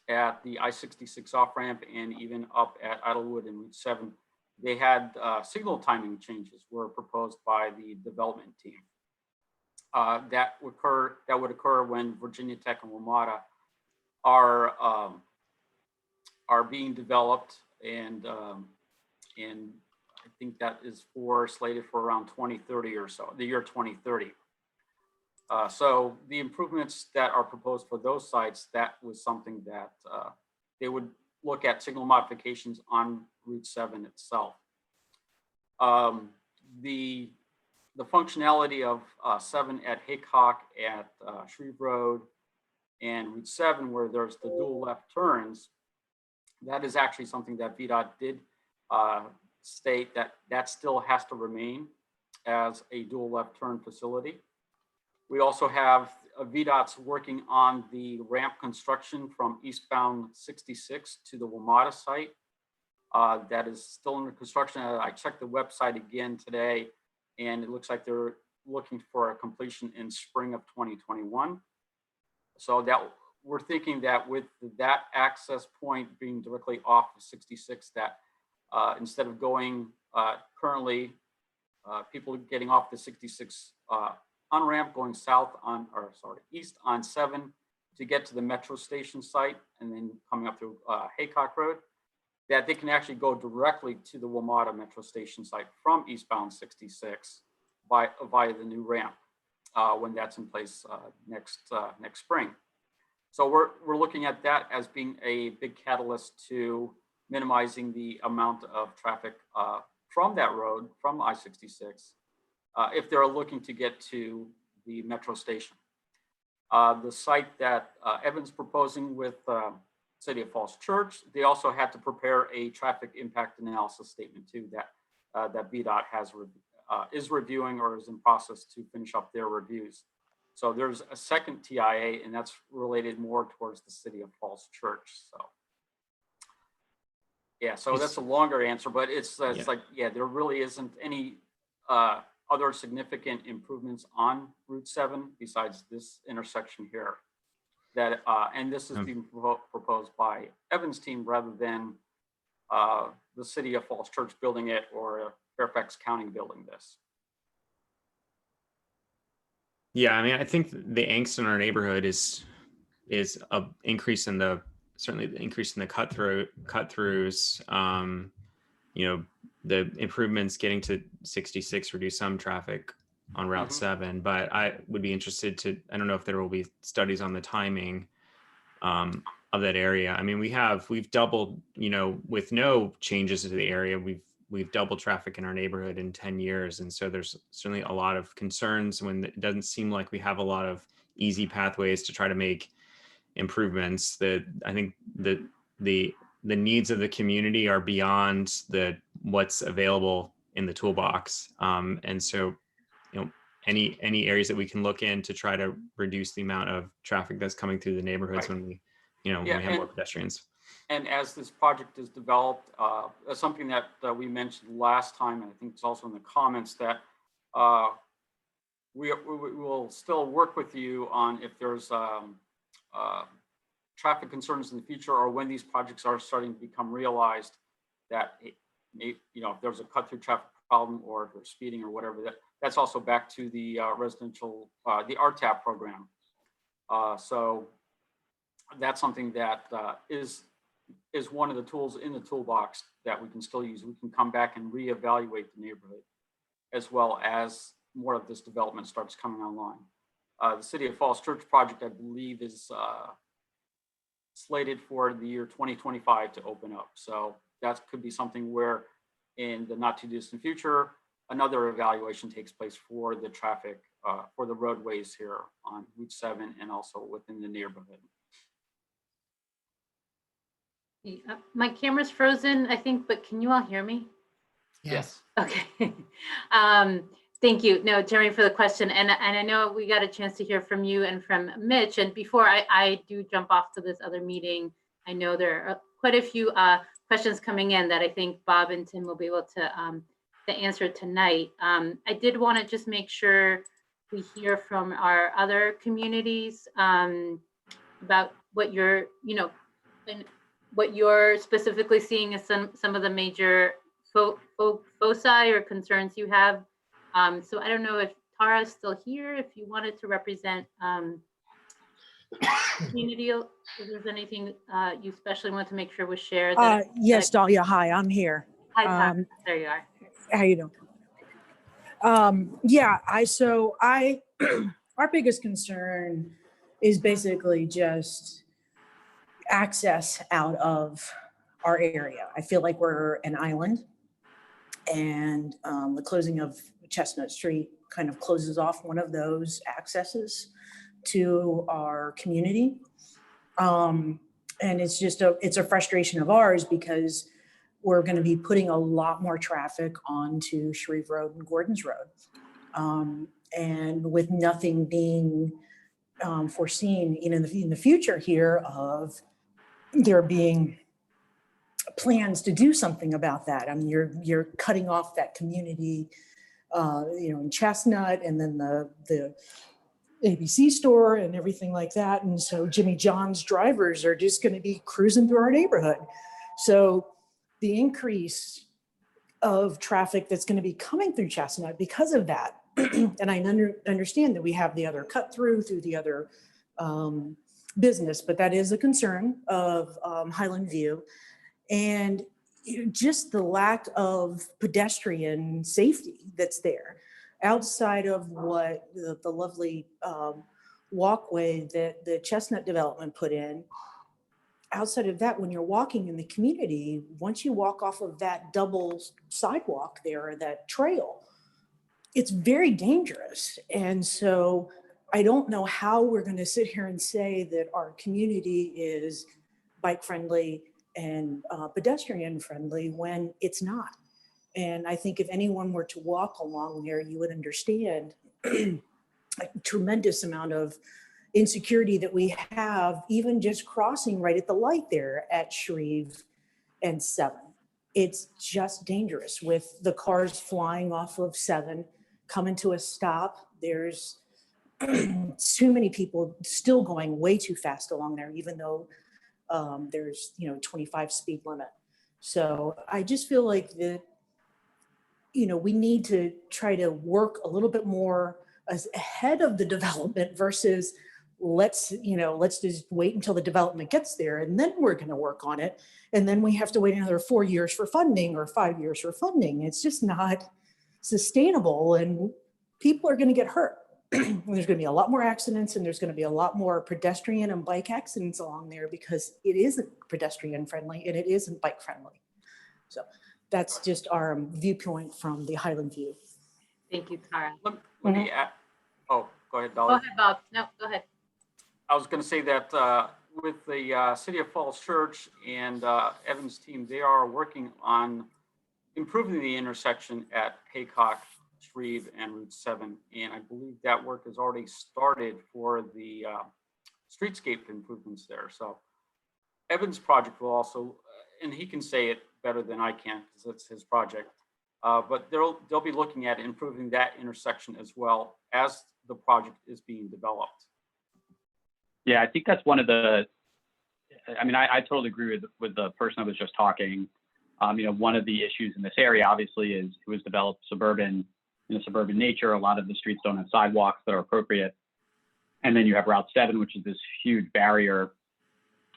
at the I-66 off-ramp, and even up at Idlewood and Route 7, they had signal timing changes were proposed by the development team. That would occur when Virginia Tech and WMATA are being developed, and I think that is slated for around 2030 or so, the year 2030. So the improvements that are proposed for those sites, that was something that they would look at signal modifications on Route 7 itself. The functionality of 7 at Haycock, at Shreve Road, and Route 7, where there's the dual left turns, that is actually something that VDOT did state that still has to remain as a dual left turn facility. We also have VDOT's working on the ramp construction from eastbound 66 to the WMATA site. That is still under construction. I checked the website again today, and it looks like they're looking for a completion in spring of 2021. So that we're thinking that with that access point being directly off of 66, that instead of going currently, people getting off the 66 on ramp going east on 7 to get to the metro station site, and then coming up through Haycock Road, that they can actually go directly to the WMATA metro station site from eastbound 66 via the new ramp when that's in place next spring. So we're looking at that as being a big catalyst to minimizing the amount of traffic from that road, from I-66, if they're looking to get to the metro station. The site that Evan's proposing with City of Falls Church, they also had to prepare a traffic impact analysis statement too that VDOT is reviewing or is in process to finish up their reviews. So there's a second TIA, and that's related more towards the City of Falls Church. So yeah, so that's a longer answer, but it's like, yeah, there really isn't any other significant improvements on Route 7 besides this intersection here. That and this is being proposed by Evan's team rather than the City of Falls Church building it or Fairfax County building this. Yeah, I mean, I think the angst in our neighborhood is a increase in certainly the increase in the cut-throughs. You know, the improvements getting to 66 reduce some traffic on Route 7, but I would be interested I don't know if there will be studies on the timing of that area. I mean, we've doubled, you know, with no changes to the area, we've we've doubled traffic in our neighborhood in 10 years. And so there's certainly a lot of concerns when it doesn't seem like we have a lot of easy pathways to try to make improvements. That I think that the needs of the community are beyond what's available in the toolbox. And so, any areas that we can look in to try to reduce the amount of traffic that's coming through the neighborhoods when we, when we have more pedestrians. And as this project is developed, that's something that we mentioned last time, and I think it's also in the comments, that we will still work with you on if there's traffic concerns in the future, or when these projects are starting to become realized, that if there's a cut through traffic problem, or if there's speeding or whatever, that's also back to the residential, the RTAP program. So that's something that is one of the tools in the toolbox that we can still use. We can come back and reevaluate the neighborhood, as well as more of this development starts coming online. The City of Falls Church project, I believe, is slated for the year 2025 to open up. So that could be something where in the not too distant future, another evaluation takes place for the traffic, for the roadways here on Route 7 and also within the neighborhood. My camera's frozen, I think, but can you all hear me? Yes. Okay. Thank you. No, Jeremy, for the question. And I know we got a chance to hear from you and from Mitch. And before I do jump off to this other meeting, I know there are quite a few questions coming in that I think Bob and Tim will be able to answer tonight. I did want to just make sure we hear from our other communities about what you're, and what you're specifically seeing as some of the major foci or concerns you have. So I don't know if Tara's still here, if you wanted to represent community, if there's anything you especially want to make sure was shared. Yes, Dahlia, hi, I'm here. Hi, Tara. There you are. How you doing? Yeah, our biggest concern is basically just access out of our area. I feel like we're an island, and the closing of Chestnut Street kind of closes off one of those accesses to our community. And it's just it's a frustration of ours, because we're going to be putting a lot more traffic onto Shreve Road and Gordon's Road. And with nothing being foreseen in the future here of there being plans to do something about that. I mean, you're cutting off that community, in Chestnut, and then the ABC store and everything like that. And so Jimmy John's drivers are just going to be cruising through our neighborhood. So the increase of traffic that's going to be coming through Chestnut because of that, and I understand that we have the other cut through the other business, but that is a concern of Highland View. And just the lack of pedestrian safety that's there outside of what the lovely walkway that the Chestnut development put in. Outside of that, when you're walking in the community, once you walk off of that double sidewalk there, or that trail, it's very dangerous. And so I don't know how we're going to sit here and say that our community is bike friendly and pedestrian friendly when it's not. And I think if anyone were to walk along there, you would understand a tremendous amount of insecurity that we have, even just crossing right at the light there at Shreve and 7. It's just dangerous with the cars flying off of 7, coming to a stop. There's too many people still going way too fast along there, even though there's 25 speed limit. So I just feel like that, we need to try to work a little bit more as ahead of the development versus let's just wait until the development gets there and then we're going to work on it. And then we have to wait another 4 years for funding or 5 years for funding. It's just not sustainable, and people are going to get hurt. There's going to be a lot more accidents, and there's going to be a lot more pedestrian and bike accidents along there because it isn't pedestrian friendly and it isn't bike friendly. So that's just our viewpoint from the Highland View. Thank you, Tara. Let me add, oh, go ahead, Dolly. Go ahead, Bob. No, go ahead. I was going to say that with the City of Falls Church and Evan's team, they are working on improving the intersection at Haycock, Shreve, and Route 7. And I believe that work has already started for the streetscape improvements there. So Evan's project will also, and he can say it better than I can because it's his project, but they'll be looking at improving that intersection as well as the project is being developed. Yeah, I think that's one of the, I mean, I totally agree with the person I was just talking. You know, one of the issues in this area obviously is it was developed suburban, in a suburban nature. A lot of the streets don't have sidewalks that are appropriate. And then you have Route 7, which is this huge barrier.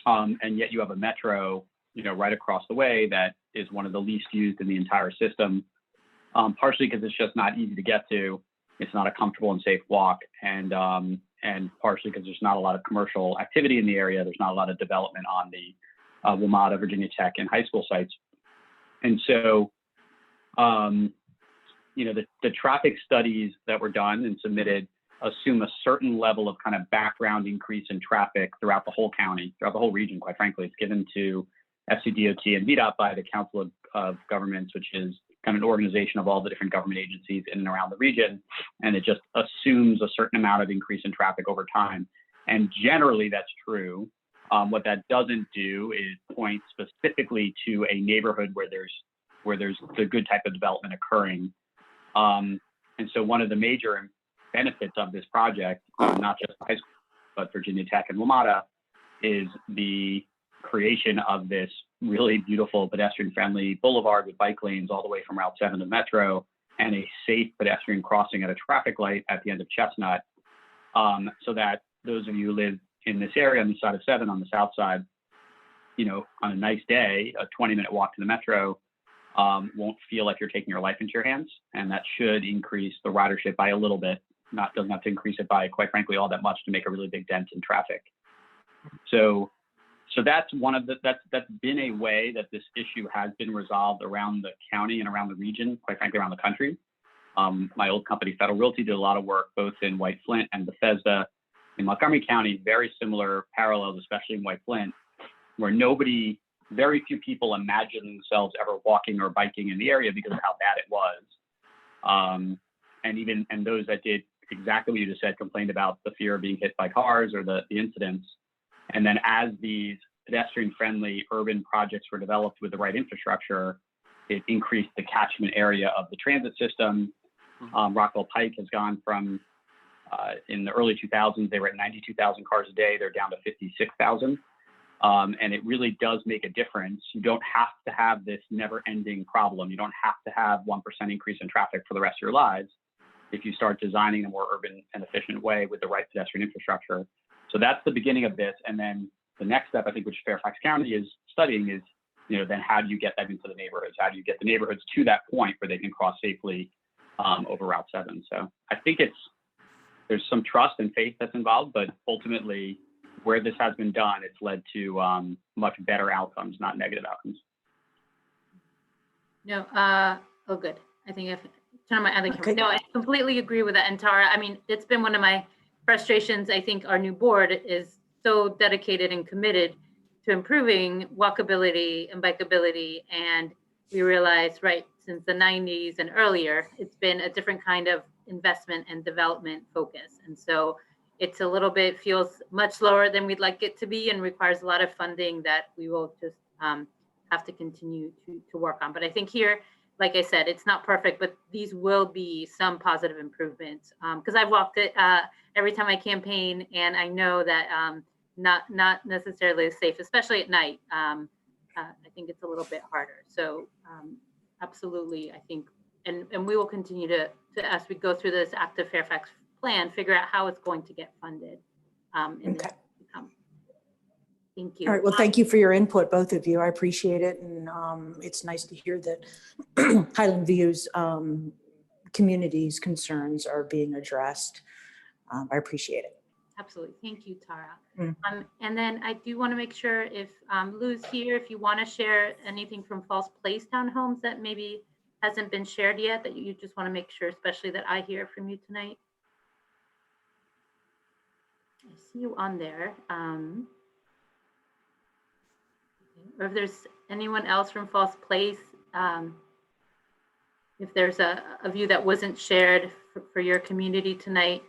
And yet you have a metro, you know, right across the way that is one of the least used in the entire system. Partially because it's just not easy to get to. It's not a comfortable and safe walk. And partially because there's not a lot of commercial activity in the area. There's not a lot of development on the WMATA, Virginia Tech, and high school sites. And so, you know, the traffic studies that were done and submitted assume a certain level of kind of background increase in traffic throughout the whole county, throughout the whole region, quite frankly. It's given to FCDOT and VDOT by the Council of Governments, which is kind of an organization of all the different government agencies in and around the region. And it just assumes a certain amount of increase in traffic over time. And generally that's true. What that doesn't do is point specifically to a neighborhood where there's the good type of development occurring. And so one of the major benefits of this project, not just high school, but Virginia Tech and WMATA, is the creation of this really beautiful pedestrian-friendly boulevard with bike lanes all the way from Route 7 to Metro, and a safe pedestrian crossing at a traffic light at the end of Chestnut, so that those of you who live in this area on the side of 7 on the south side, you know, on a nice day, a 20-minute walk to the Metro won't feel like you're taking your life into your hands, and that should increase the ridership by a little bit. Doesn't have to increase it by, quite frankly, all that much to make a really big dent in traffic. So that's one of that's been a way that this issue has been resolved around the county and around the region, quite frankly, around the country. My old company, Federal Realty, did a lot of work both in White Flint and Bethesda. In Montgomery County, very similar parallels, especially in White Flint, where very few people imagine themselves ever walking or biking in the area because of how bad it was. And those that did exactly what you just said, complained about the fear of being hit by cars or the incidents. And then as these pedestrian-friendly urban projects were developed with the right infrastructure, it increased the catchment area of the transit system. Rockville Pike has gone from, in the early 2000s, they were at 92,000 cars a day. They're down to 56,000. And it really does make a difference. You don't have to have this never-ending problem. You don't have to have 1% increase in traffic for the rest of your lives if you start designing a more urban and efficient way with the right pedestrian infrastructure. So that's the beginning of this. And then the next step, I think, which Fairfax County is studying is, you know, then how do you get that into the neighborhoods? How do you get the neighborhoods to that point where they can cross safely over Route 7? So I think there's some trust and faith that's involved, but ultimately where this has been done, it's led to much better outcomes, not negative outcomes. No, oh, good. I think I've turned on my other camera. Okay. No, I completely agree with that. And Tara, I mean, it's been one of my frustrations. I think our new board is so dedicated and committed to improving walkability and bikeability. And we realized, right, since the 90s and earlier, it's been a different kind of investment and development focus. And so it's a little bit, feels much slower than we'd like it to be and requires a lot of funding that we will just have to continue to work on. But I think here, like I said, it's not perfect, but these will be some positive improvements. Because I've walked it every time I campaign, and I know that not necessarily safe, especially at night. I think it's a little bit harder. So absolutely, I think, and we will continue to, as we go through this active Fairfax plan, figure out how it's going to get funded. Okay. Thank you. All right. Well, thank you for your input, both of you. I appreciate it. And it's nice to hear that Highland View's community's concerns are being addressed. I appreciate it. Absolutely. Thank you, Tara. Mm. And then I do want to make sure if Lou's here, if you want to share anything from Falls Place Townhomes that maybe hasn't been shared yet, that you just want to make sure, especially that I hear from you tonight. I see you on there. Or if there's anyone else from Falls Place, if there's a view that wasn't shared for your community tonight,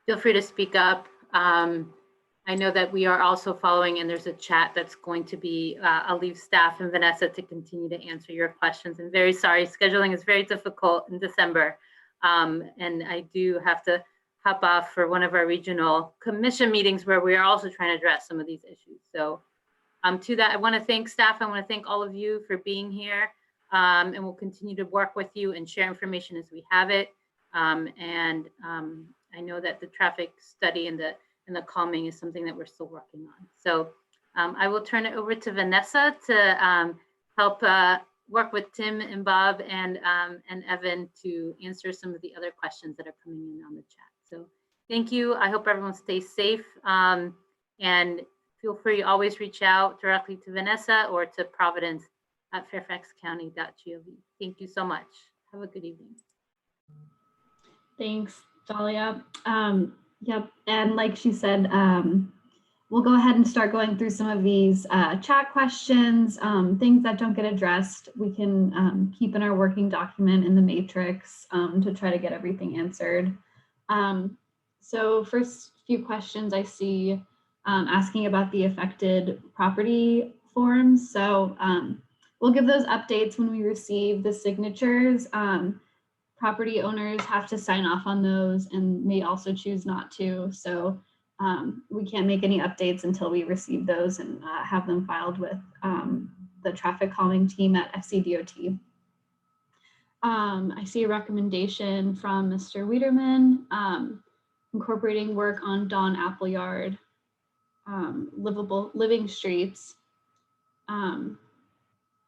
feel free to speak up. I know that we are also following, and there's a chat that's going to be, I'll leave staff and Vanessa to continue to answer your questions. And very sorry, scheduling is very difficult in December. And I do have to hop off for one of our regional commission meetings where we are also trying to address some of these issues. So to that, I want to thank staff. I want to thank all of you for being here. And we'll continue to work with you and share information as we have it. I know that the traffic study and the calming is something that we're still working on. So I will turn it over to Vanessa to help work with Tim and Bob and Evan to answer some of the other questions that are coming in on the chat. So thank you. I hope everyone stays safe, and feel free to always reach out directly to Vanessa or to Providence at fairfaxcounty.gov. Thank you so much. Have a good evening. Thanks, Dahlia. Yep, and like she said, we'll go ahead and start going through some of these chat questions, things that don't get addressed. We can keep in our working document in the matrix to try to get everything answered. So first few questions I see asking about the affected property forms. So we'll give those updates when we receive the signatures. Property owners have to sign off on those and may also choose not to. So we can't make any updates until we receive those and have them filed with the traffic calming team at FCDOT. I see a recommendation from Mr. Wiederman incorporating work on Dawn Appleyard, living streets.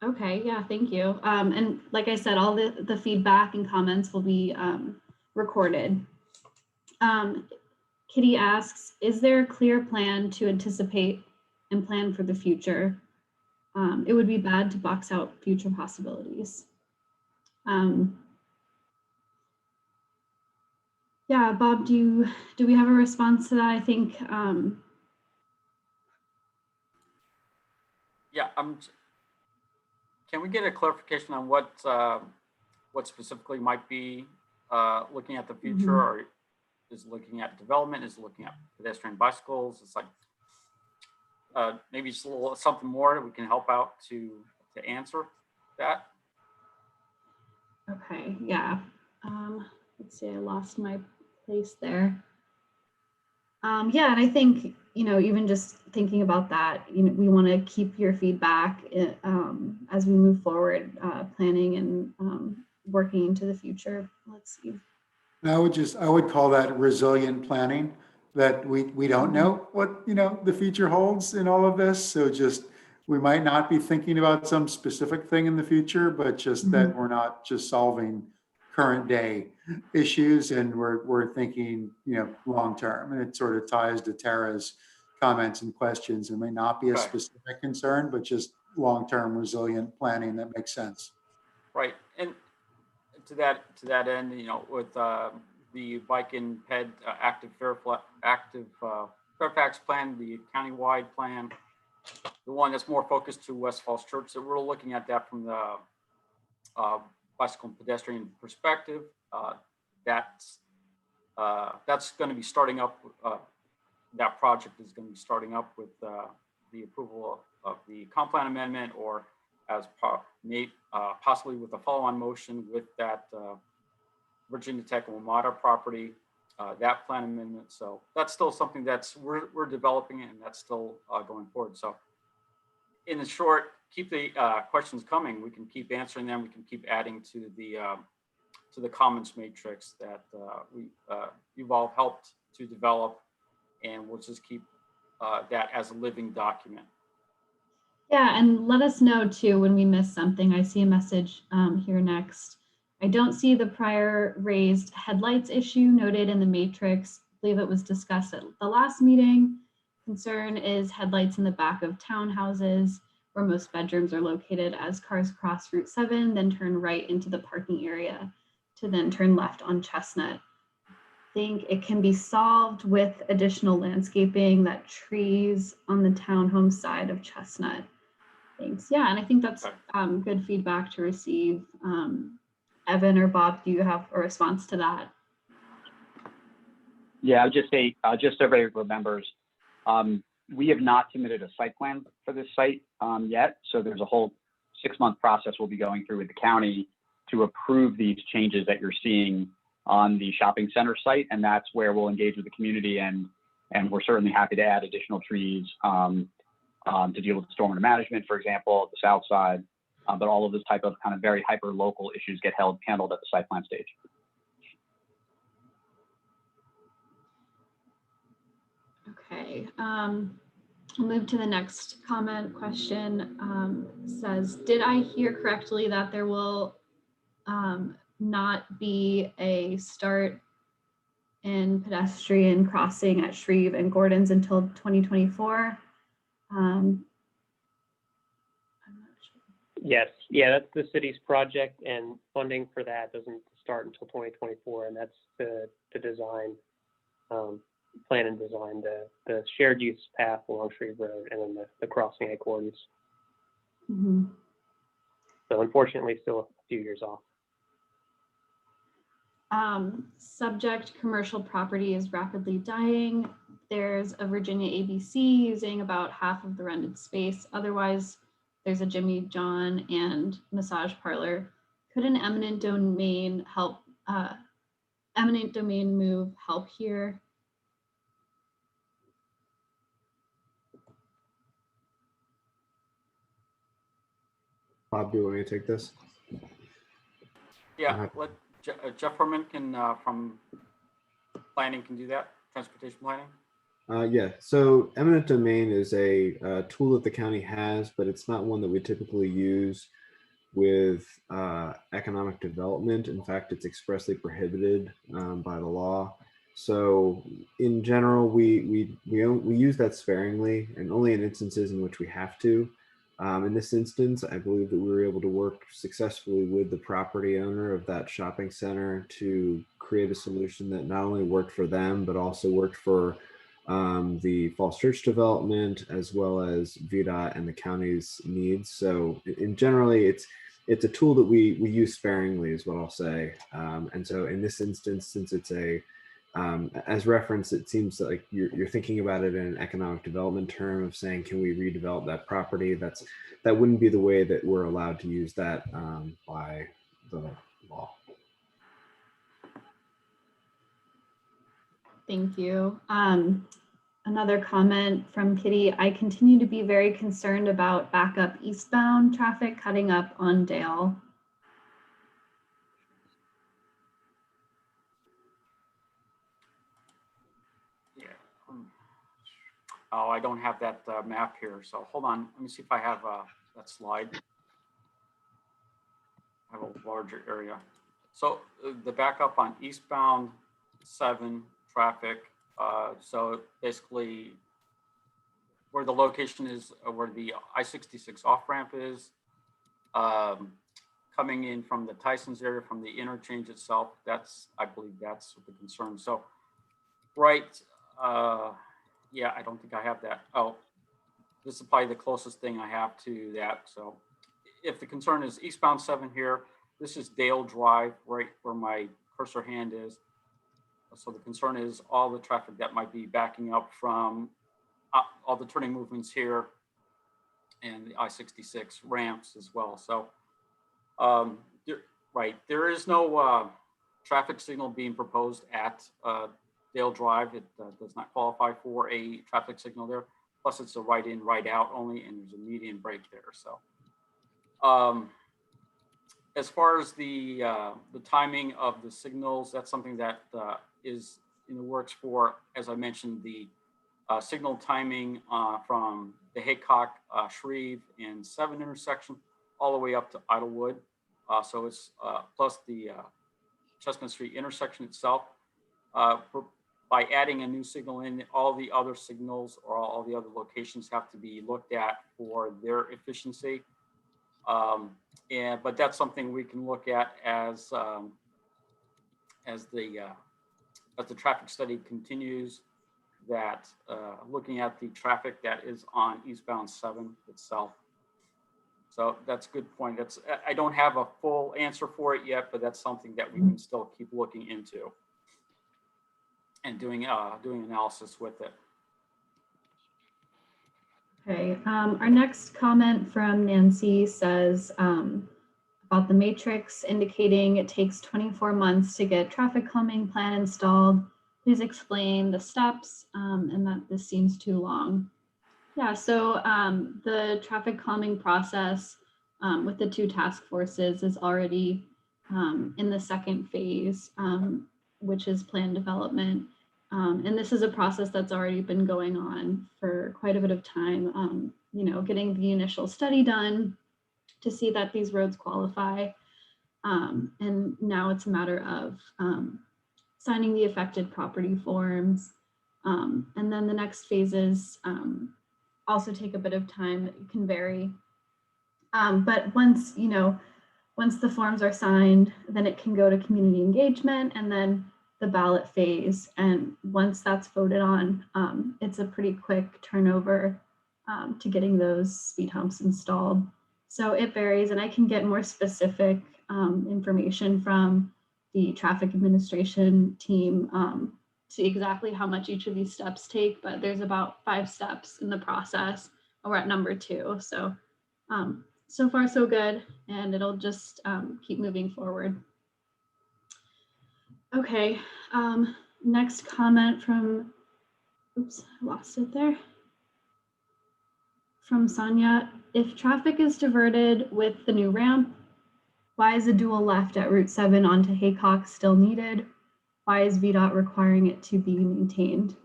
Okay, yeah, thank you. And like I said, all the feedback and comments will be recorded. Kitty asks, is there a clear plan to anticipate and plan for the future? It would be bad to box out future possibilities. Yeah, Bob, do we have a response to that? I think. Yeah, can we get a clarification on what specifically might be looking at the future, or is looking at development, is looking at pedestrian bicycles? It's like maybe just a little something more that we can help out to answer that. Okay, yeah. Let's see, I lost my place there. Yeah, and I think, even just thinking about that, we want to keep your feedback as we move forward, planning and working into the future. Let's see. I would call that resilient planning, that we don't know what, the future holds in all of this. So just, we might not be thinking about some specific thing in the future, but just that we're not just solving current day issues, and we're thinking, long term. And it sort of ties to Tara's comments and questions. It may not be a specific concern, but just long term resilient planning that makes sense. Right, and to that end, with the bike and ped active Fairfax plan, the countywide plan, the one that's more focused to West Falls Church, so we're looking at that from the bicycle and pedestrian perspective. That's going to be starting up. That project is going to be starting up with the approval of the comp plan amendment, or as possibly with a follow-on motion with that Virginia Tech and WMATA property, that plan amendment. So that's still something that's we're developing, and that's still going forward. So in the short, keep the questions coming. We can keep answering them. We can keep adding to the comments matrix that you've all helped to develop, and we'll just keep that as a living document. Yeah, and let us know too when we miss something. I see a message here next. I don't see the prior raised headlights issue noted in the matrix. believe it was discussed at the last meeting. Concern is headlights in the back of townhouses where most bedrooms are located as cars cross Route 7, then turn right into the parking area to then turn left on Chestnut. I think it can be solved with additional landscaping, that trees on the townhome side of Chestnut. Thanks. Yeah, and I think that's good feedback to receive. Evan or Bob, do you have a response to that? Yeah, I would just say, just so everybody remembers, we have not submitted a site plan for this site yet. So there's a whole 6-month process we'll be going through with the county to approve these changes that you're seeing on the shopping center site. And that's where we'll engage with the community, and we're certainly happy to add additional trees to deal with stormwater management, for example, at the south side. But all of this type of kind of very hyper local issues get handled at the site plan stage. Okay, I'll move to the next comment question. Says, did I hear correctly that there will not be a start in pedestrian crossing at Shreve and Gordon's until 2024? I'm not sure. Yes, yeah, that's the city's project, and funding for that doesn't start until 2024, and that's the design, plan and design, the shared use path along Shreve Road, and then the crossing at Gordon's. Mm-hmm. So unfortunately, still a few years off. Subject commercial property is rapidly dying. There's a Virginia ABC using about half of the rented space. Otherwise, there's a Jimmy John and massage parlor. Could an eminent domain help? Eminent domain move help here? Bob, do you want me to take this? Yeah, let Jeff Herman can from planning can do that. Transportation planning. Yeah, so eminent domain is a tool that the county has, but it's not one that we typically use with economic development. In fact, it's expressly prohibited by the law. So in general, we use that sparingly and only in instances in which we have to. In this instance, I believe that we were able to work successfully with the property owner of that shopping center to create a solution that not only worked for them, but also worked for the Falls Church development, as well as VDOT and the county's needs. So in generally, it's a tool that we use sparingly is what I'll say. And so in this instance, since it's as referenced, it seems like you're thinking about it in an economic development term of saying, can we redevelop that property? That wouldn't be the way that we're allowed to use that by the law. Thank you. Another comment from Kitty. I continue to be very concerned about backup eastbound traffic cutting up on Dale. Yeah. Oh, I don't have that map here. So hold on. Let me see if I have that slide. I have a larger area. So the backup on eastbound 7 traffic. So basically where the location is, where the I-66 off-ramp is, coming in from the Tyson's area, from the interchange itself, I believe that's the concern. So, right, yeah, I don't think I have that. Oh, this is probably the closest thing I have to that. So if the concern is eastbound 7 here, this is Dale Drive, right where my cursor hand is. So the concern is all the traffic that might be backing up from all the turning movements here and the I-66 ramps as well. So, there is no traffic signal being proposed at Dale Drive. It does not qualify for a traffic signal there. Plus, it's a right in, right out only, and there's a median break there. So, as far as the timing of the signals, that's something that is in the works for, as I mentioned, the signal timing from the Haycock, Shreve, and 7 intersection all the way up to Idlewood. So it's plus the Chestnut Street intersection itself. by adding a new signal in, all the other signals or all the other locations have to be looked at for their efficiency. But that's something we can look at as the traffic study continues, that looking at the traffic that is on eastbound 7 itself. So that's a good point. I don't have a full answer for it yet, but that's something that we can still keep looking into and doing analysis with it. Okay, our next comment from Nancy says about the matrix indicating it takes 24 months to get traffic calming plan installed. Please explain the steps and that this seems too long. Yeah, so the traffic calming process with the 2 task forces is already in the second phase, which is plan development. And this is a process that's already been going on for quite a bit of time, you know, getting the initial study done to see that these roads qualify. And now it's a matter of signing the affected property forms. And then the next phases also take a bit of time. It can vary. But once, you know, once the forms are signed, then it can go to community engagement and then the ballot phase. And once that's voted on, it's a pretty quick turnover to getting those speed humps installed. So it varies, and I can get more specific information from the traffic administration team to exactly how much each of these steps take, but there's about 5 steps in the process. We're at number 2. So, so far so good, and it'll just keep moving forward. Okay, next comment from, oops, I lost it there. From Sonia, if traffic is diverted with the new ramp, why is a dual left at Route 7 onto Haycock still needed? Why is VDOT requiring it to be maintained?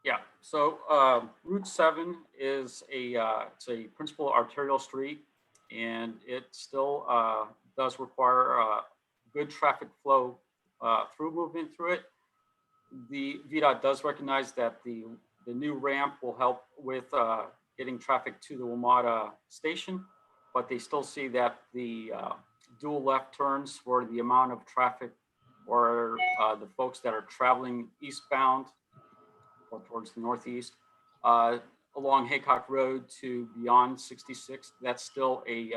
Yeah, so Route 7 is it's a principal arterial street, and it still does require good traffic flow through movement through it. The VDOT does recognize that the new ramp will help with getting traffic to the WMATA station, but they still see that the dual left turns for the amount of traffic or the folks that are traveling eastbound or towards the northeast along Haycock Road to beyond 66, that's still a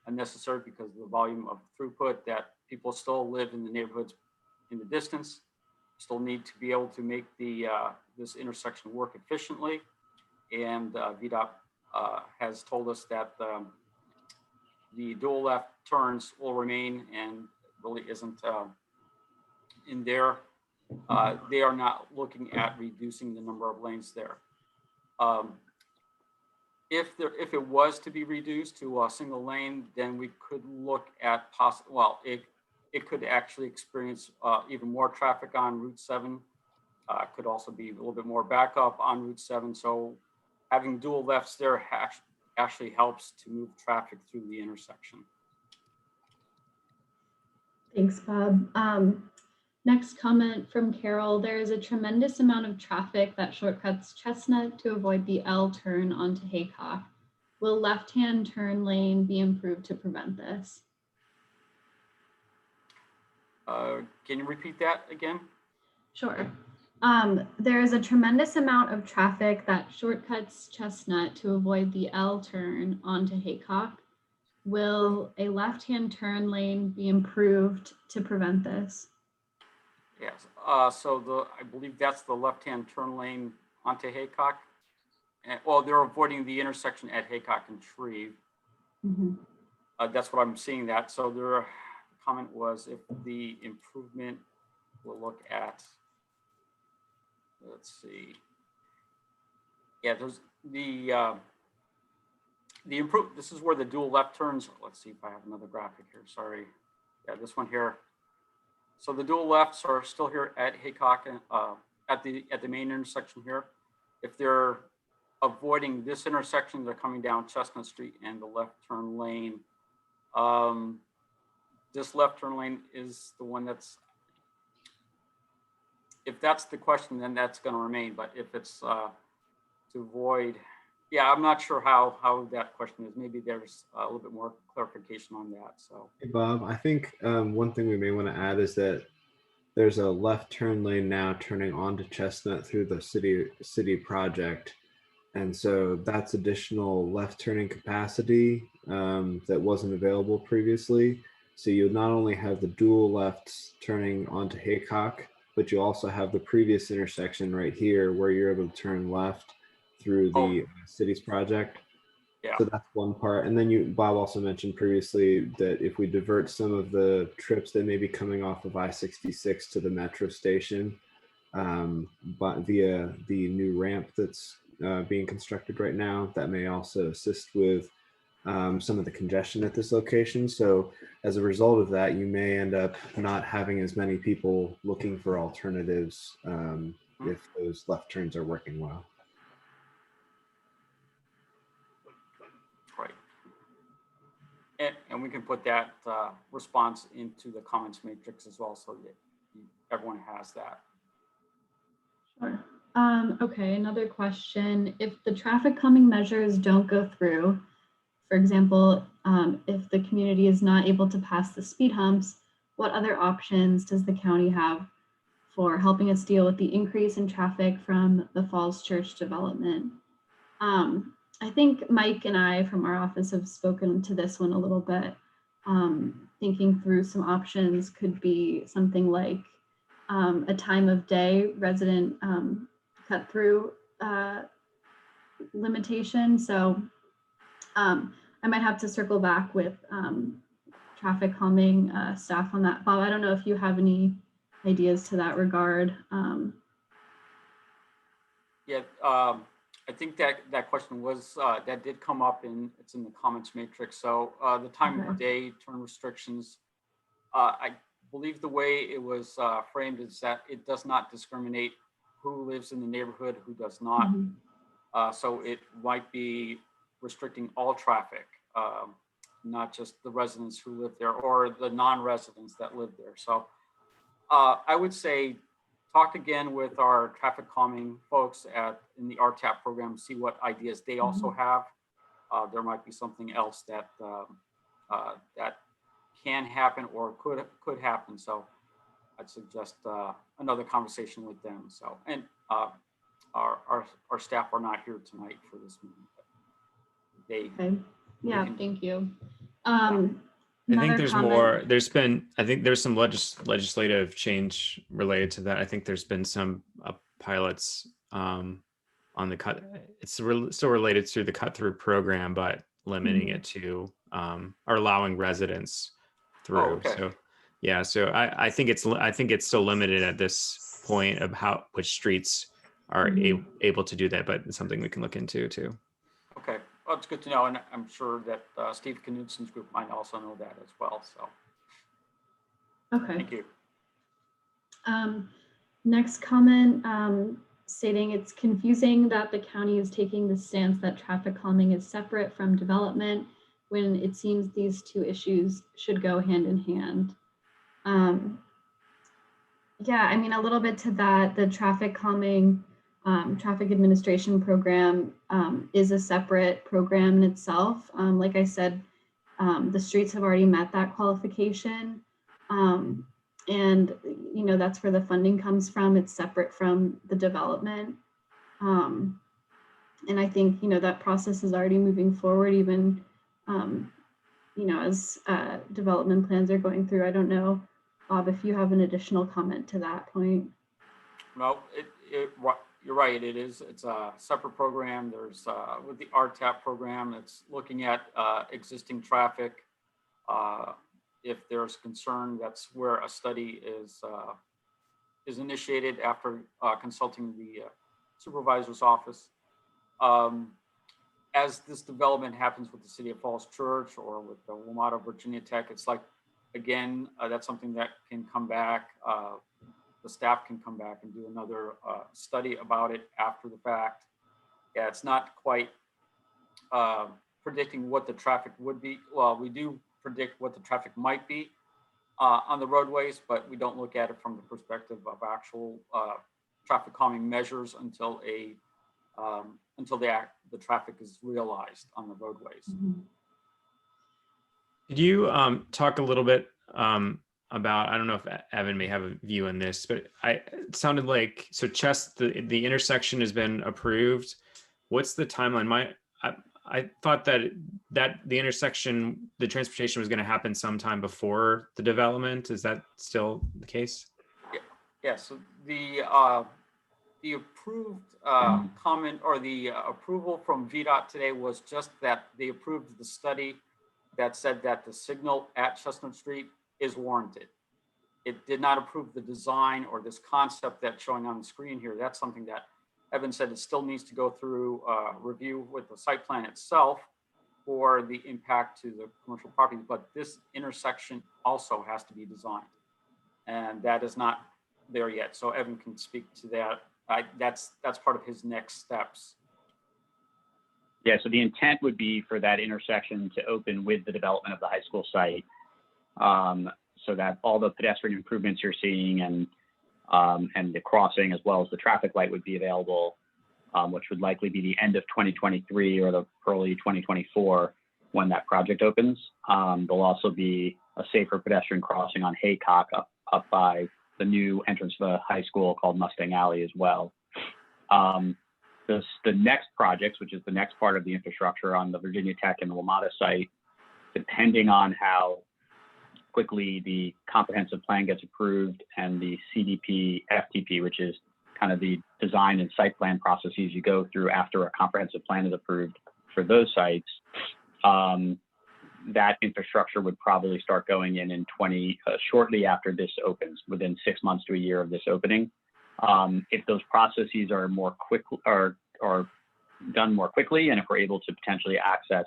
necessary because of the volume of throughput that people still live in the neighborhoods in the distance, still need to be able to make the this intersection work efficiently. And VDOT has told us that the dual left turns will remain and really isn't in there. They are not looking at reducing the number of lanes there. If it was to be reduced to a single lane, then we could look at it could actually experience even more traffic on Route 7. Could also be a little bit more backup on Route 7. So having dual lefts there actually helps to move traffic through the intersection. Thanks, Bob. Next comment from Carol, there is a tremendous amount of traffic that shortcuts Chestnut to avoid the L turn onto Haycock. Will left-hand turn lane be improved to prevent this? Can you repeat that again? Sure. There is a tremendous amount of traffic that shortcuts Chestnut to avoid the L turn onto Haycock. Will a left-hand turn lane be improved to prevent this? Yes. So I believe that's the left-hand turn lane onto Haycock. And, well, they're avoiding the intersection at Haycock and Shreve. Mm-hmm. That's what I'm seeing that. So their comment was if the improvement, we'll look at, let's see. Yeah, there's the this is where the dual left turns. Let's see if I have another graphic here. Sorry. Yeah, this one here. So the dual lefts are still here at Haycock and at the main intersection here. If they're avoiding this intersection, they're coming down Chestnut Street and the left turn lane. this left turn lane is the one that's, if that's the question, then that's going to remain. But if it's to avoid, yeah, I'm not sure how that question is. Maybe there's a little bit more clarification on that. So, Hey, Bob, I think one thing we may want to add is that there's a left turn lane now turning onto Chestnut through the city project. And so that's additional left turning capacity that wasn't available previously. So you not only have the dual lefts turning onto Haycock, but you also have the previous intersection right here where you're able to turn left through the city's project. yeah. So that's one part. And then Bob also mentioned previously that if we divert some of the trips that may be coming off of I-66 to the metro station, but via the new ramp that's being constructed right now, that may also assist with some of the congestion at this location. So as a result of that, you may end up not having as many people looking for alternatives if those left turns are working well. Right. And we can put that response into the comments matrix as well, so that everyone has that. Sure. Okay, another question. If the traffic calming measures don't go through, for example, if the community is not able to pass the speed humps, what other options does the county have for helping us deal with the increase in traffic from the Falls Church development? I think Mike and I from our office have spoken to this one a little bit. Thinking through some options could be something like a time of day resident cut through limitation. So I might have to circle back with traffic calming staff on that. Bob, I don't know if you have any ideas to that regard. Yeah, I think that question was, that did come up it's in the comments matrix. So the time of day turn restrictions, I believe the way it was framed is that it does not discriminate who lives in the neighborhood, who does not. So it might be restricting all traffic, not just the residents who live there or the non-residents that live there. So I would say talk again with our traffic calming folks in the RTAP program, see what ideas they also have. There might be something else that that can happen or could happen. So I'd suggest another conversation with them. So, and our staff are not here tonight for this meeting. Okay. Yeah, thank you. I think there's more. I think there's some legislative change related to that. I think there's been some pilots on the cut. It's still related to the cut through program, but limiting it to or allowing residents through. Oh, okay. So yeah, so I think it's still limited at this point of which streets are able to do that, but it's something we can look into too. Okay. Well, it's good to know, and I'm sure that Steve Knutson's group might also know that as well. So, okay. Thank you. Next comment, stating it's confusing that the county is taking the stance that traffic calming is separate from development when it seems these two issues should go hand in hand. Yeah, I mean, a little bit to that, the traffic calming traffic administration program is a separate program in itself. Like I said, the streets have already met that qualification. And, you know, that's where the funding comes from. It's separate from the development. And I think, you know, that process is already moving forward, even, you know, as development plans are going through. I don't know, Bob, if you have an additional comment to that point. No, you're right. It's a separate program. There's with the RTAP program, it's looking at existing traffic. If there's concern, that's where a study is initiated after consulting the supervisor's office. As this development happens with the City of Falls Church or with the WMATA Virginia Tech, it's like, again, that's something that can come back. The staff can come back and do another study about it after the fact. Yeah, it's not quite predicting what the traffic would be. Well, we do predict what the traffic might be, on the roadways, but we don't look at it from the perspective of actual traffic calming measures until the traffic is realized on the roadways. Mhm. Could you talk a little bit about, I don't know if Evan may have a view on this, but it sounded like, so the intersection has been approved. What's the timeline? I thought that the intersection, the transportation was going to happen sometime before the development. Is that still the case? Yeah, so the approved comment or the approval from VDOT today was just that they approved the study that said that the signal at Chestnut Street is warranted. It did not approve the design or this concept that's showing on the screen here. That's something that Evan said it still needs to go through review with the site plan itself for the impact to the commercial property, but this intersection also has to be designed. And that is not there yet. So Evan can speak to that. That's part of his next steps. Yeah, so the intent would be for that intersection to open with the development of the high school site, so that all the pedestrian improvements you're seeing and the crossing as well as the traffic light would be available, which would likely be the end of 2023 or the early 2024 when that project opens. There'll also be a safer pedestrian crossing on Haycock up by the new entrance to the high school called Mustang Alley as well. The next projects, which is the next part of the infrastructure on the Virginia Tech and the WMATA site, depending on how quickly the comprehensive plan gets approved and the CDP, FTP, which is kind of the design and site plan processes you go through after a comprehensive plan is approved for those sites, that infrastructure would probably start going in shortly after this opens, within 6 months to a year of this opening. If those processes are more quick or done more quickly, and if we're able to potentially access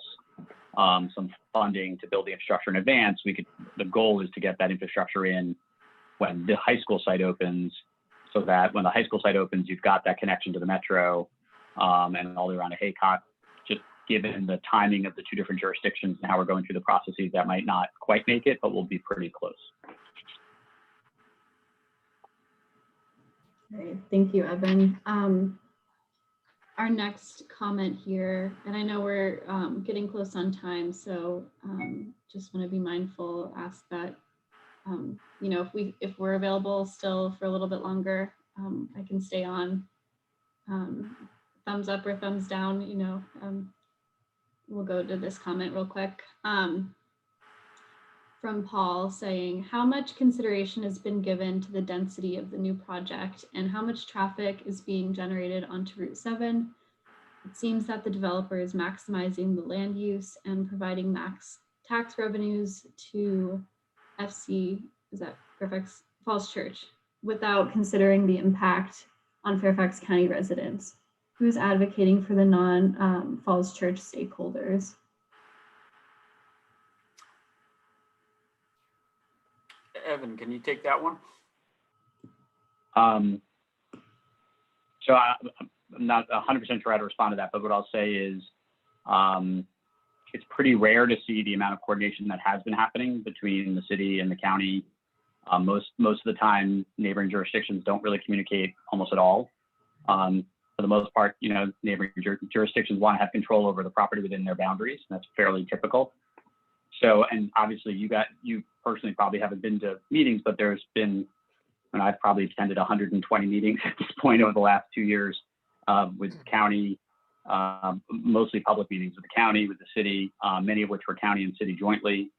some funding to build the infrastructure in advance, the goal is to get that infrastructure in when the high school site opens, so that when the high school site opens, you've got that connection to the metro and all the way around to Haycock. Just given the timing of the two different jurisdictions and how we're going through the processes, that might not quite make it, but we'll be pretty close. Great. Thank you, Evan. Our next comment here, and I know we're getting close on time, so just want to be mindful, ask that, you know, if we're available still for a little bit longer, I can stay on. Thumbs up or thumbs down, you know, we'll go to this comment real quick. From Paul saying, how much consideration has been given to the density of the new project and how much traffic is being generated onto Route 7? It seems that the developer is maximizing the land use and providing max tax revenues to FC, is that Fairfax Falls Church, without considering the impact on Fairfax County residents. Who's advocating for the non-Falls Church stakeholders? Evan, can you take that one? So I'm not 100% sure how to respond to that, but what I'll say is it's pretty rare to see the amount of coordination that has been happening between the city and the county. Most of the time, neighboring jurisdictions don't really communicate almost at all. For the most part, you know, neighboring jurisdictions want to have control over the property within their boundaries, and that's fairly typical. So, and obviously you personally probably haven't been to meetings, but there's been, and I've probably attended 120 meetings at this point over the last 2 years with the county, mostly public meetings with the county, with the city, many of which were county and city jointly.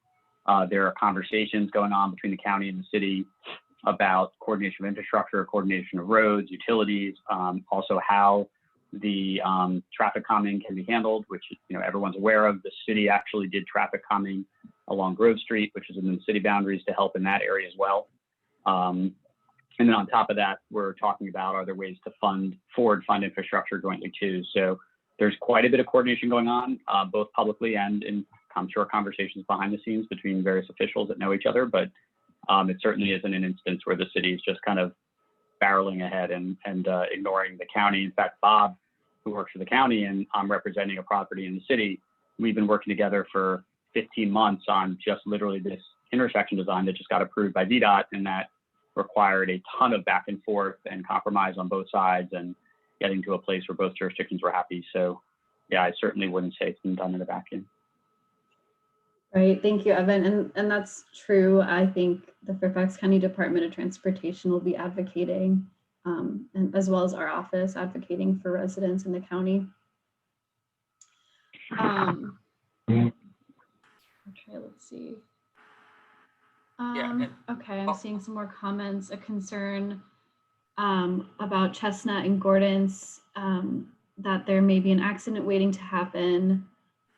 There are conversations going on between the county and the city about coordination of infrastructure, coordination of roads, utilities, also how the traffic calming can be handled, which, you know, everyone's aware of. The city actually did traffic calming along Grove Street, which is in the city boundaries, to help in that area as well. And then on top of that, we're talking about, are there ways to forward fund infrastructure jointly too? So there's quite a bit of coordination going on, both publicly and in, I'm sure, conversations behind the scenes between various officials that know each other. But it certainly isn't an instance where the city is just kind of barreling ahead and ignoring the county. In fact, Bob, who works for the county, and I'm representing a property in the city, we've been working together for 15 months on just literally this intersection design that just got approved by VDOT, and that required a ton of back and forth and compromise on both sides and getting to a place where both jurisdictions were happy. So yeah, I certainly wouldn't say it's been done in a vacuum. Right, thank you, Evan. And that's true. I think the Fairfax County Department of Transportation will be advocating, and as well as our office, advocating for residents in the county. Okay, let's see. Okay, I'm seeing some more comments. A concern about Chestnut and Gordon's, that there may be an accident waiting to happen.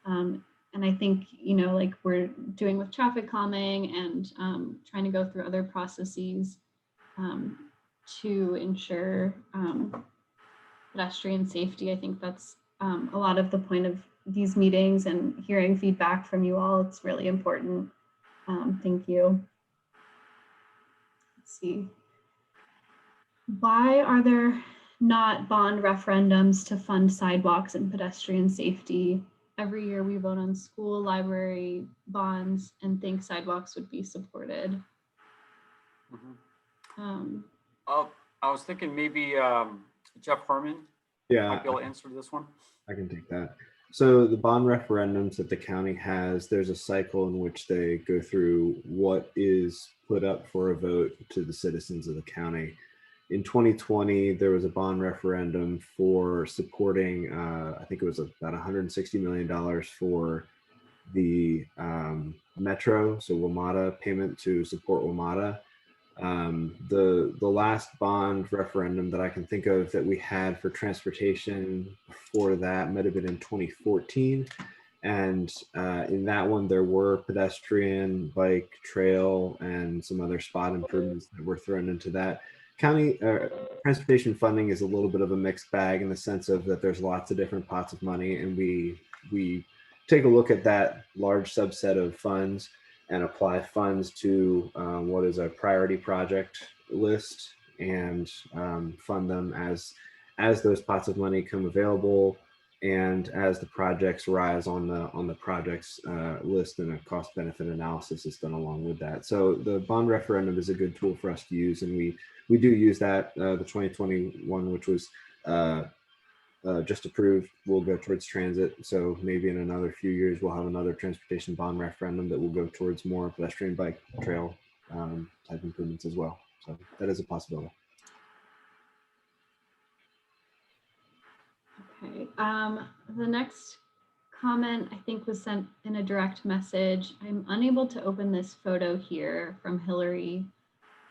And I think, you know, like we're doing with traffic calming and trying to go through other processes to ensure pedestrian safety. I think that's a lot of the point of these meetings, and hearing feedback from you all. It's really important. Thank you. Let's see. Why are there not bond referendums to fund sidewalks and pedestrian safety? Every year we vote on school, library, bonds, and think sidewalks would be supported. I was thinking maybe Jeff Herman might be able to answer this one. I can take that. So the bond referendums that the county has, there's a cycle in which they go through what is put up for a vote to the citizens of the county. In 2020, there was a bond referendum for supporting, I think it was about $160 million for the Metro, so WMATA, payment to support WMATA. The last bond referendum that I can think of that we had for transportation before that might have been in 2014. And in that one, there were pedestrian, bike, trail, and some other spot improvements that were thrown into that. County transportation funding is a little bit of a mixed bag in the sense of that there's lots of different pots of money, and we take a look at that large subset of funds and apply funds to what is a priority project list, and fund them as those pots of money come available, and as the projects rise on the projects list, and a cost benefit analysis is done along with that. So the bond referendum is a good tool for us to use, and we do use that. The 2021, which was just approved, will go towards transit. So maybe in another few years, we'll have another transportation bond referendum that will go towards more pedestrian, bike, trail type improvements as well. So that is a possibility. Okay, the next comment I think was sent in a direct message. I'm unable to open this photo here from Hillary,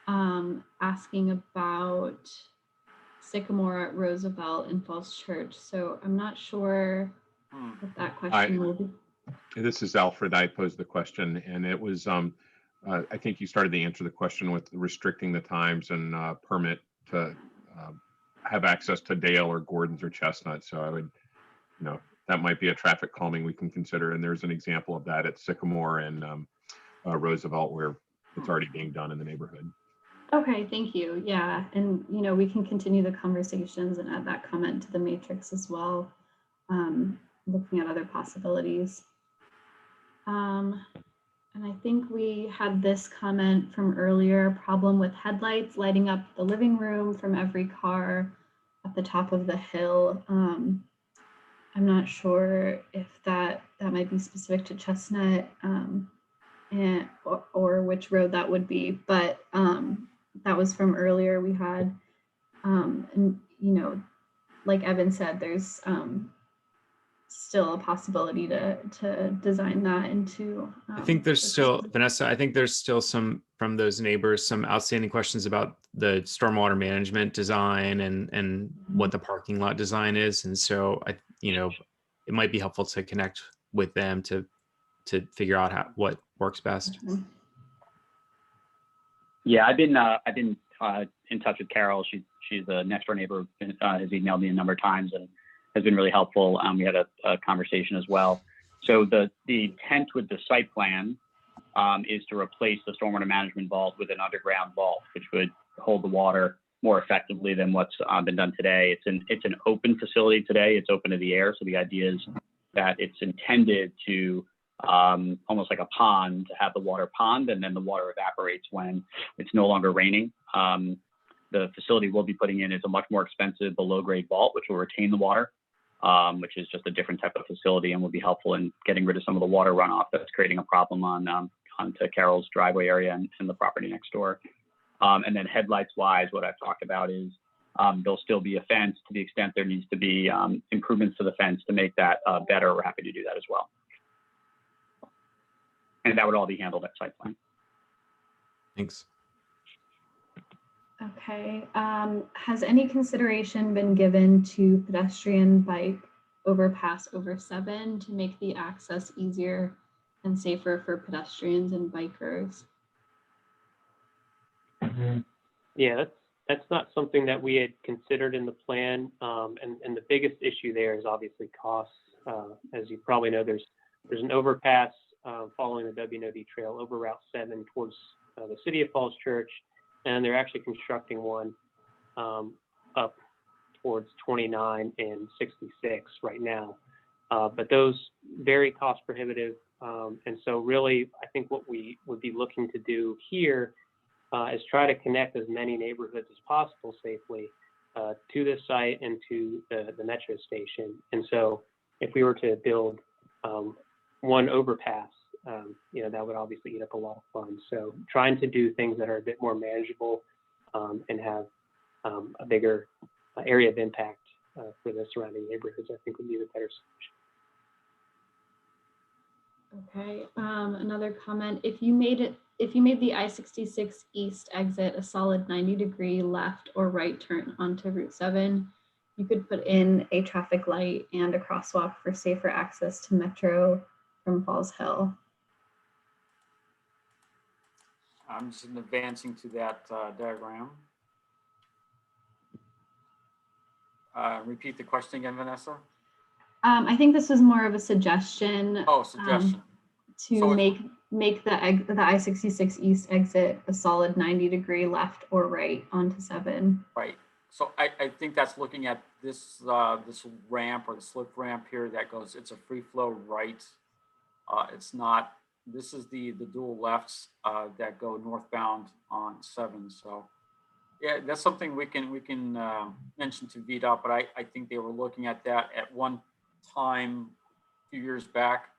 asking about Sycamore, Roosevelt, and Falls Church. So I'm not sure what that question will be. This is Alfred. I posed the question, and it was, I think you started to answer the question with restricting the times and permit to have access to Dale or Gordon's or Chestnut. So I would, that might be a traffic calming we can consider. And there's an example of that at Sycamore and Roosevelt, where it's already being done in the neighborhood. Okay, thank you. Yeah, and we can continue the conversations and add that comment to the matrix as well, looking at other possibilities. And I think we had this comment from earlier, problem with headlights lighting up the living room from every car at the top of the hill. I'm not sure if that might be specific to Chestnut or which road that would be, but that was from earlier. We had, and like Evan said, there's still a possibility to design that into. I think there's still, Vanessa, I think there's still some from those neighbors, some outstanding questions about the stormwater management design and what the parking lot design is. And so it might be helpful to connect with them to figure out what works best. Mm-hmm. Yeah, I've been in touch with Carol. She's a next door neighbor, has emailed me a number of times and has been really helpful. We had a conversation as well. So the intent with the site plan is to replace the stormwater management vault with an underground vault, which would hold the water more effectively than what's been done today. It's an open facility today. It's open to the air. So the idea is that it's intended to almost like a pond, to have the water pond, and then the water evaporates when it's no longer raining. The facility we'll be putting in is a much more expensive below-grade vault, which will retain the water, which is just a different type of facility and will be helpful in getting rid of some of the water runoff that's creating a problem onto Carol's driveway area and the property next door. And then headlights-wise, what I've talked about is there'll still be a fence to the extent there needs to be improvements to the fence to make that better. We're happy to do that as well. And that would all be handled at site plan. Thanks. Okay. Has any consideration been given to pedestrian bike overpass over 7 to make the access easier and safer for pedestrians and bikers? Yeah, that's not something that we had considered in the plan. And the biggest issue there is obviously costs. As you probably know, there's an overpass following the W&OD trail over Route 7 towards the city of Falls Church, and they're actually constructing one up towards 29 and 66 right now. But those very cost prohibitive. And so really, I think what we would be looking to do here is try to connect as many neighborhoods as possible safely to this site and to the metro station. And so if we were to build one overpass, that would obviously eat up a lot of funds. So trying to do things that are a bit more manageable and have a bigger area of impact for the surrounding neighborhoods, I think would be the better solution. Okay. Another comment: if you made the I-66 East exit a solid 90-degree left or right turn onto Route 7, you could put in a traffic light and a crosswalk for safer access to Metro from Falls Hill. I'm just advancing to that diagram. Repeat the question again, Vanessa. I think this was more of a suggestion. Oh, suggestion. To So make the I-66 East exit a solid 90-degree left or right onto 7. Right. So I think that's looking at this this ramp or the slip ramp here that goes. It's a free flow right. It's not. This is the dual lefts that go northbound on 7. So yeah, that's something we can mention to VDOT. But I think they were looking at that at one time a few years back,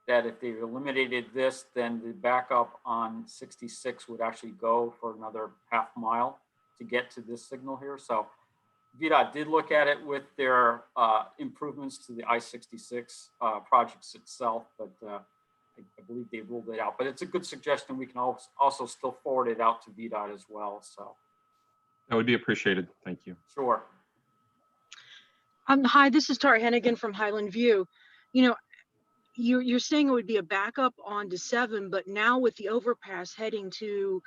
that if they eliminated this, then the backup on 66 would actually go for another half mile to get to this signal here. So VDOT did look at it with their improvements to the I-66 projects itself, but I believe they ruled it out. But it's a good suggestion. We can also still forward it out to VDOT as well. So That would be appreciated. Thank you. sure. Hi, this is Tara Hennigan from Highland View. You're saying it would be a backup onto 7, but now with the overpass heading to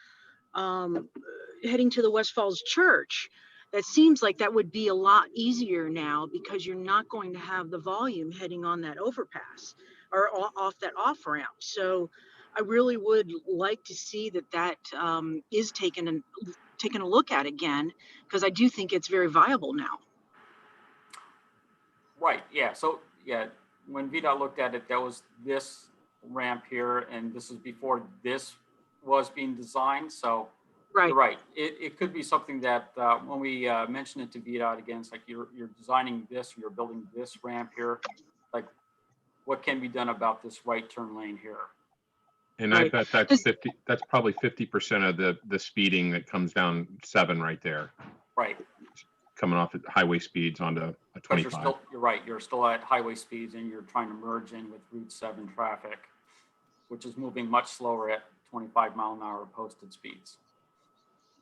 the West Falls Church, that seems like that would be a lot easier now, because you're not going to have the volume heading on that overpass or off that off ramp. So I really would like to see that is taken a look at again, because I do think it's very viable now. Right. Yeah. So yeah, when VDOT looked at it, that was this ramp here, and this is before this was being designed. So Right. you're right. It could be something that when we mention it to VDOT again, it's like you're designing this, you're building this ramp here. Like, what can be done about this right turn lane here? And I bet that's probably 50% of the speeding that comes down 7 right there, Right. coming off at highway speeds onto a But 25. you're right. You're still at highway speeds, and you're trying to merge in with Route 7 traffic, which is moving much slower at 25-mile-an-hour posted speeds.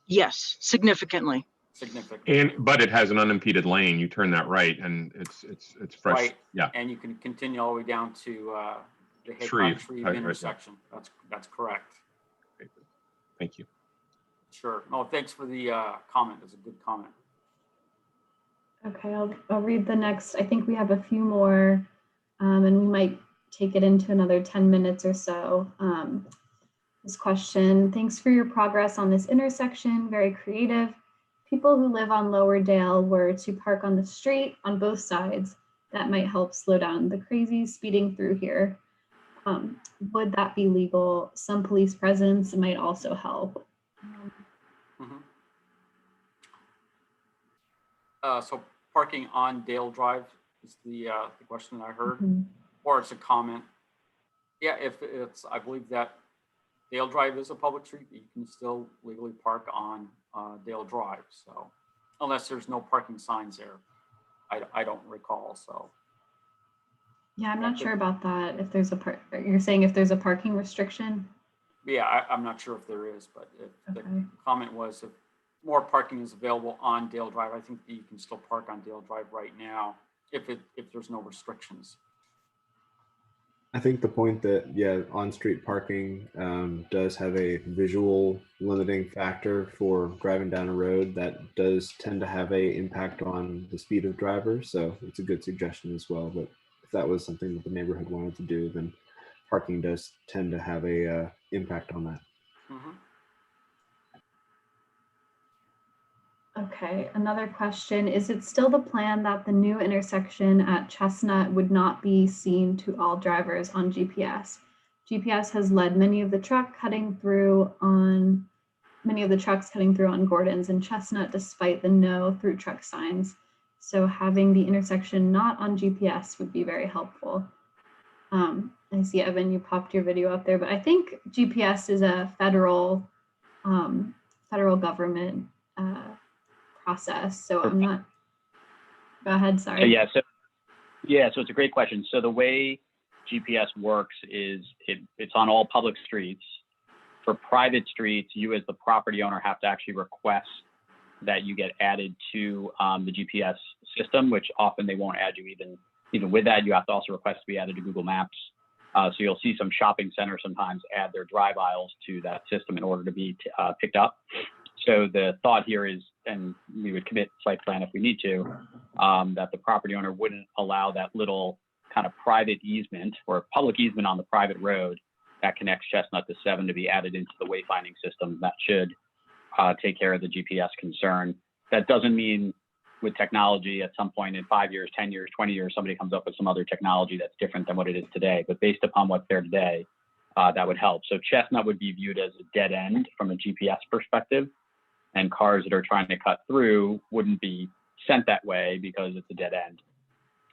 Yes, significantly. Significantly. But it has an unimpeded lane. You turn that right, and it's fresh. Right. Yeah. And you can continue all the way down to the Shreve, Shreve right, intersection. That's correct. Thank you. Sure. No, thanks for the comment. It's a good comment. Okay, I'll read the next. I think we have a few more, and we might take it into another 10 minutes or so. This question: thanks for your progress on this intersection, very creative. People who live on Lower Dale were to park on the street on both sides. That might help slow down the crazy speeding through here. Would that be legal? Some police presence might also help. Mhm. So parking on Dale Drive is the question I heard, Mhm. or it's a comment. Yeah, if it's, I believe that Dale Drive is a public street, you can still legally park on Dale Drive. So unless there's no parking signs there, I don't recall. So Yeah, I'm not sure about that. If there's you're saying if there's a parking restriction? yeah, I'm not sure if there is, but if the Okay. comment was if more parking is available on Dale Drive, I think that you can still park on Dale Drive right now if there's no restrictions. I think the point that, yeah, on-street parking does have a visual limiting factor for driving down a road that does tend to have a impact on the speed of drivers. So it's a good suggestion as well. But if that was something that the neighborhood wanted to do, then parking does tend to have a impact on that. Mhm. Okay, another question. Is it still the plan that the new intersection at Chestnut would not be seen to all drivers on GPS? GPS has led many of the trucks cutting through on Gordon's and Chestnut despite the no through truck signs. So having the intersection not on GPS would be very helpful. I see, Evan, you popped your video up there, but I think GPS is a federal government process. So I'm not, go ahead, So sorry. so it's a great question. So the way GPS works is it's on all public streets. For private streets, you as the property owner have to actually request that you get added to the GPS system, which often they won't add you even with that. You have to also request to be added to Google Maps. So you'll see some shopping centers sometimes add their drive aisles to that system in order to be picked up. So the thought here is, and we would commit site plan if we need to, that the property owner wouldn't allow that little kind of private easement or public easement on the private road that connects Chestnut to 7 to be added into the wayfinding system. That should take care of the GPS concern. That doesn't mean with technology at some point in 5 years, 10 years, 20 years, somebody comes up with some other technology that's different than what it is today. But based upon what's there today, that would help. So Chestnut would be viewed as a dead end from a GPS perspective, and cars that are trying to cut through wouldn't be sent that way because it's a dead end.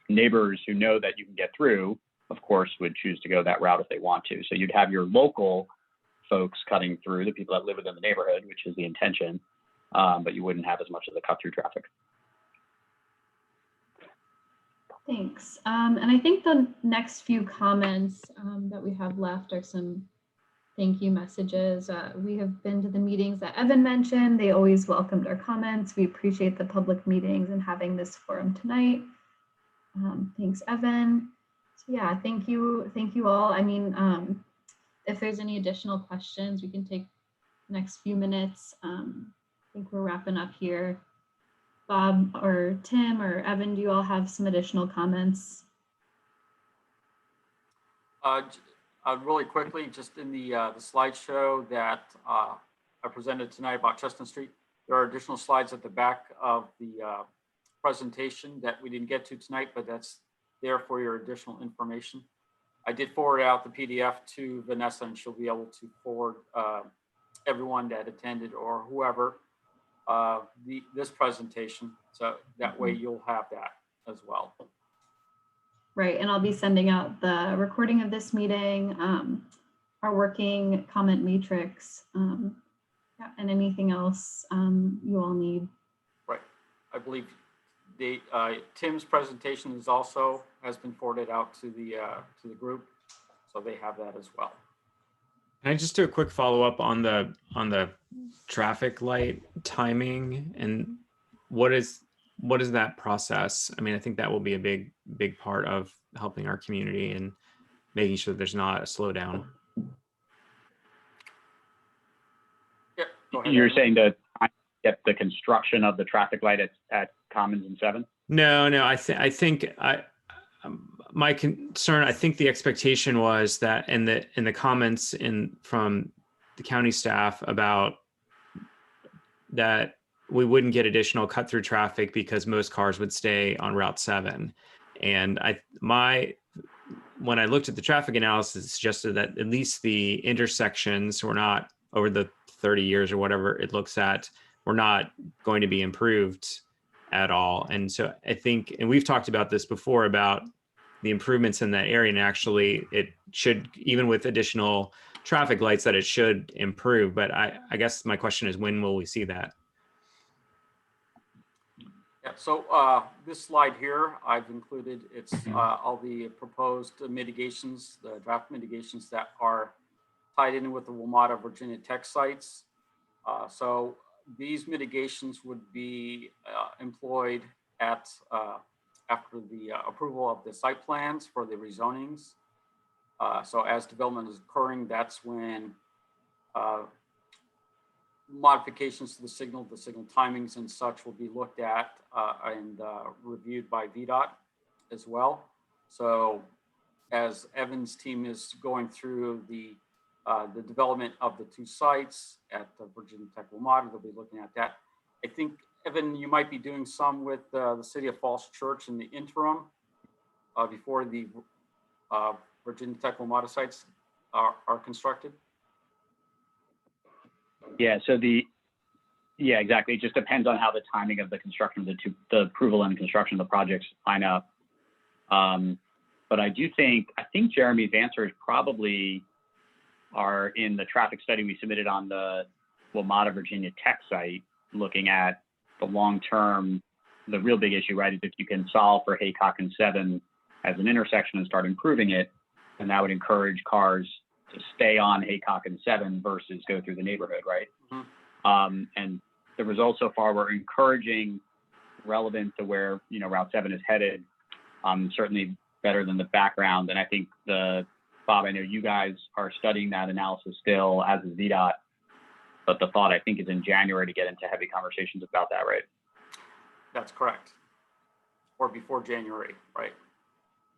Neighbors who know that you can get through, of course, would choose to go that route if they want to. So you'd have your local folks cutting through, the people that live within the neighborhood, which is the intention, but you wouldn't have as much of the cut-through traffic. Thanks. And I think the next few comments that we have left are some thank you messages. We have been to the meetings that Evan mentioned. They always welcomed our comments. We appreciate the public meetings and having this forum tonight. Thanks, Evan. So yeah, thank you all. I mean, if there's any additional questions, we can take the next few minutes. I think we're wrapping up here. Bob or Tim or Evan, do you all have some additional comments? Really quickly, just in the slideshow that I presented tonight about Chestnut Street, there are additional slides at the back of the presentation that we didn't get to tonight, but that's there for your additional information. I did forward out the PDF to Vanessa, and she'll be able to forward everyone that attended or whoever this presentation. So that way you'll have that as well. Right, and I'll be sending out the recording of this meeting, our working comment matrix, yeah, and anything else you all need. Right, I believe the Tim's presentation has been forwarded out to the group, so they have that as well. Can I just do a quick follow up on the traffic light timing, and what is that process? I mean, I think that will be a big part of helping our community and making sure that there's not a slowdown. Yeah, go ahead. You're saying to get the construction of the traffic light at Commons and 7? No, I think my concern, I think the expectation was that in the comments from the county staff about that we wouldn't get additional cut through traffic because most cars would stay on Route 7. And when I looked at the traffic analysis, it suggested that at least the intersections were not, over the 30 years or whatever it looks at, were not going to be improved at all. And so I think, and we've talked about this before, about the improvements in that area, and actually it should, even with additional traffic lights, that it should improve. But I guess my question is, when will we see that? Yeah, so this slide here, I've included, it's all the proposed mitigations, the draft mitigations that are tied in with the WMATA Virginia Tech sites. So these mitigations would be employed at after the approval of the site plans for the rezonings. So as development is occurring, that's when modifications to the signal timings and such will be looked at and reviewed by VDOT as well. So as Evan's team is going through the development of the two sites at the Virginia Tech WMATA, they'll be looking at that. I think, Evan, you might be doing some with the City of Falls Church in the interim before the Virginia Tech WMATA sites are constructed. Yeah, so exactly. It just depends on how the timing of the construction of the approval and construction of the projects line up. But I think Jeremy's answers probably are in the traffic study we submitted on the WMATA Virginia Tech site, looking at the long-term, the real big issue, right, is if you can solve for Haycock and 7 as an intersection and start improving it, and that would encourage cars to stay on Haycock and 7 versus go through the neighborhood, right? Mm-hmm. And the results so far were encouraging, relevant to where, you know, Route 7 is headed, certainly better than the background. And I think Bob, I know you guys are studying that analysis still, as is VDOT, but the thought, I think, is in January to get into heavy conversations about that, right? That's correct. Or before January, right?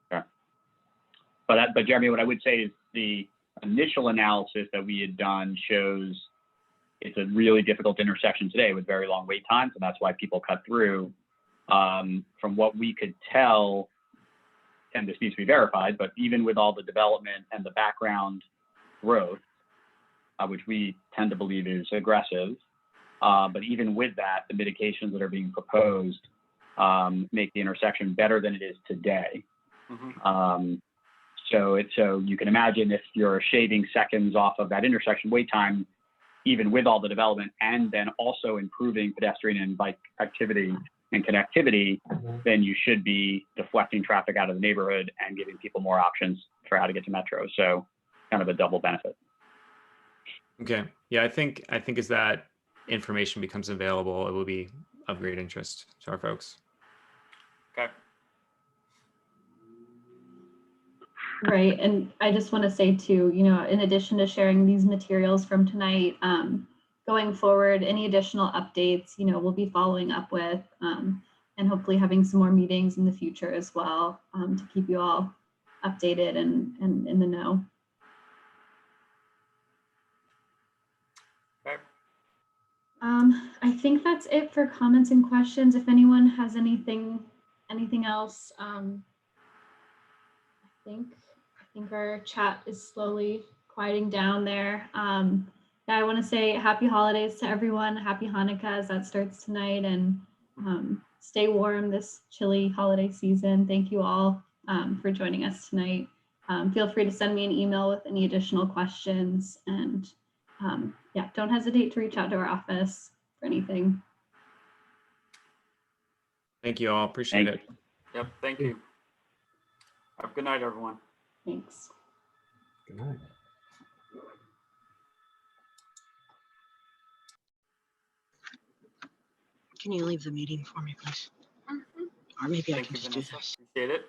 Yeah. But Jeremy, what I would say is the initial analysis that we had done shows it's a really difficult intersection today with very long wait times, and that's why people cut through. From what we could tell, and this needs to be verified, but even with all the development and the background growth, which we tend to believe is aggressive, but even with that, the mitigations that are being proposed make the intersection better than it is today. Mm-hmm. So you can imagine if you're shaving seconds off of that intersection wait time, even with all the development, and then also improving pedestrian and bike activity and connectivity, then you should be deflecting traffic out of the neighborhood and giving people more options for how to get to Metro. So kind of a double benefit. Okay. Yeah, I think as that information becomes available, it will be of great interest to our folks. Okay. Right. And I just want to say too, you know, in addition to sharing these materials from tonight, going forward, any additional updates, you know, we'll be following up with and hopefully having some more meetings in the future as well to keep you all updated and in the know. Okay. I think that's it for comments and questions. If anyone has anything else, I think our chat is slowly quieting down there. I want to say happy holidays to everyone. Happy Hanukkah as that starts tonight, and stay warm this chilly holiday season. Thank you all for joining us tonight. Feel free to send me an email with any additional questions, and yeah, don't hesitate to reach out to our office for anything. Thank you all. Appreciate it. Yep. Thank you. Have a good night, everyone. Thanks. Good night. Can you leave the meeting for me, please? Or maybe I Thank can you, just do Vanessa. this. Appreciate it.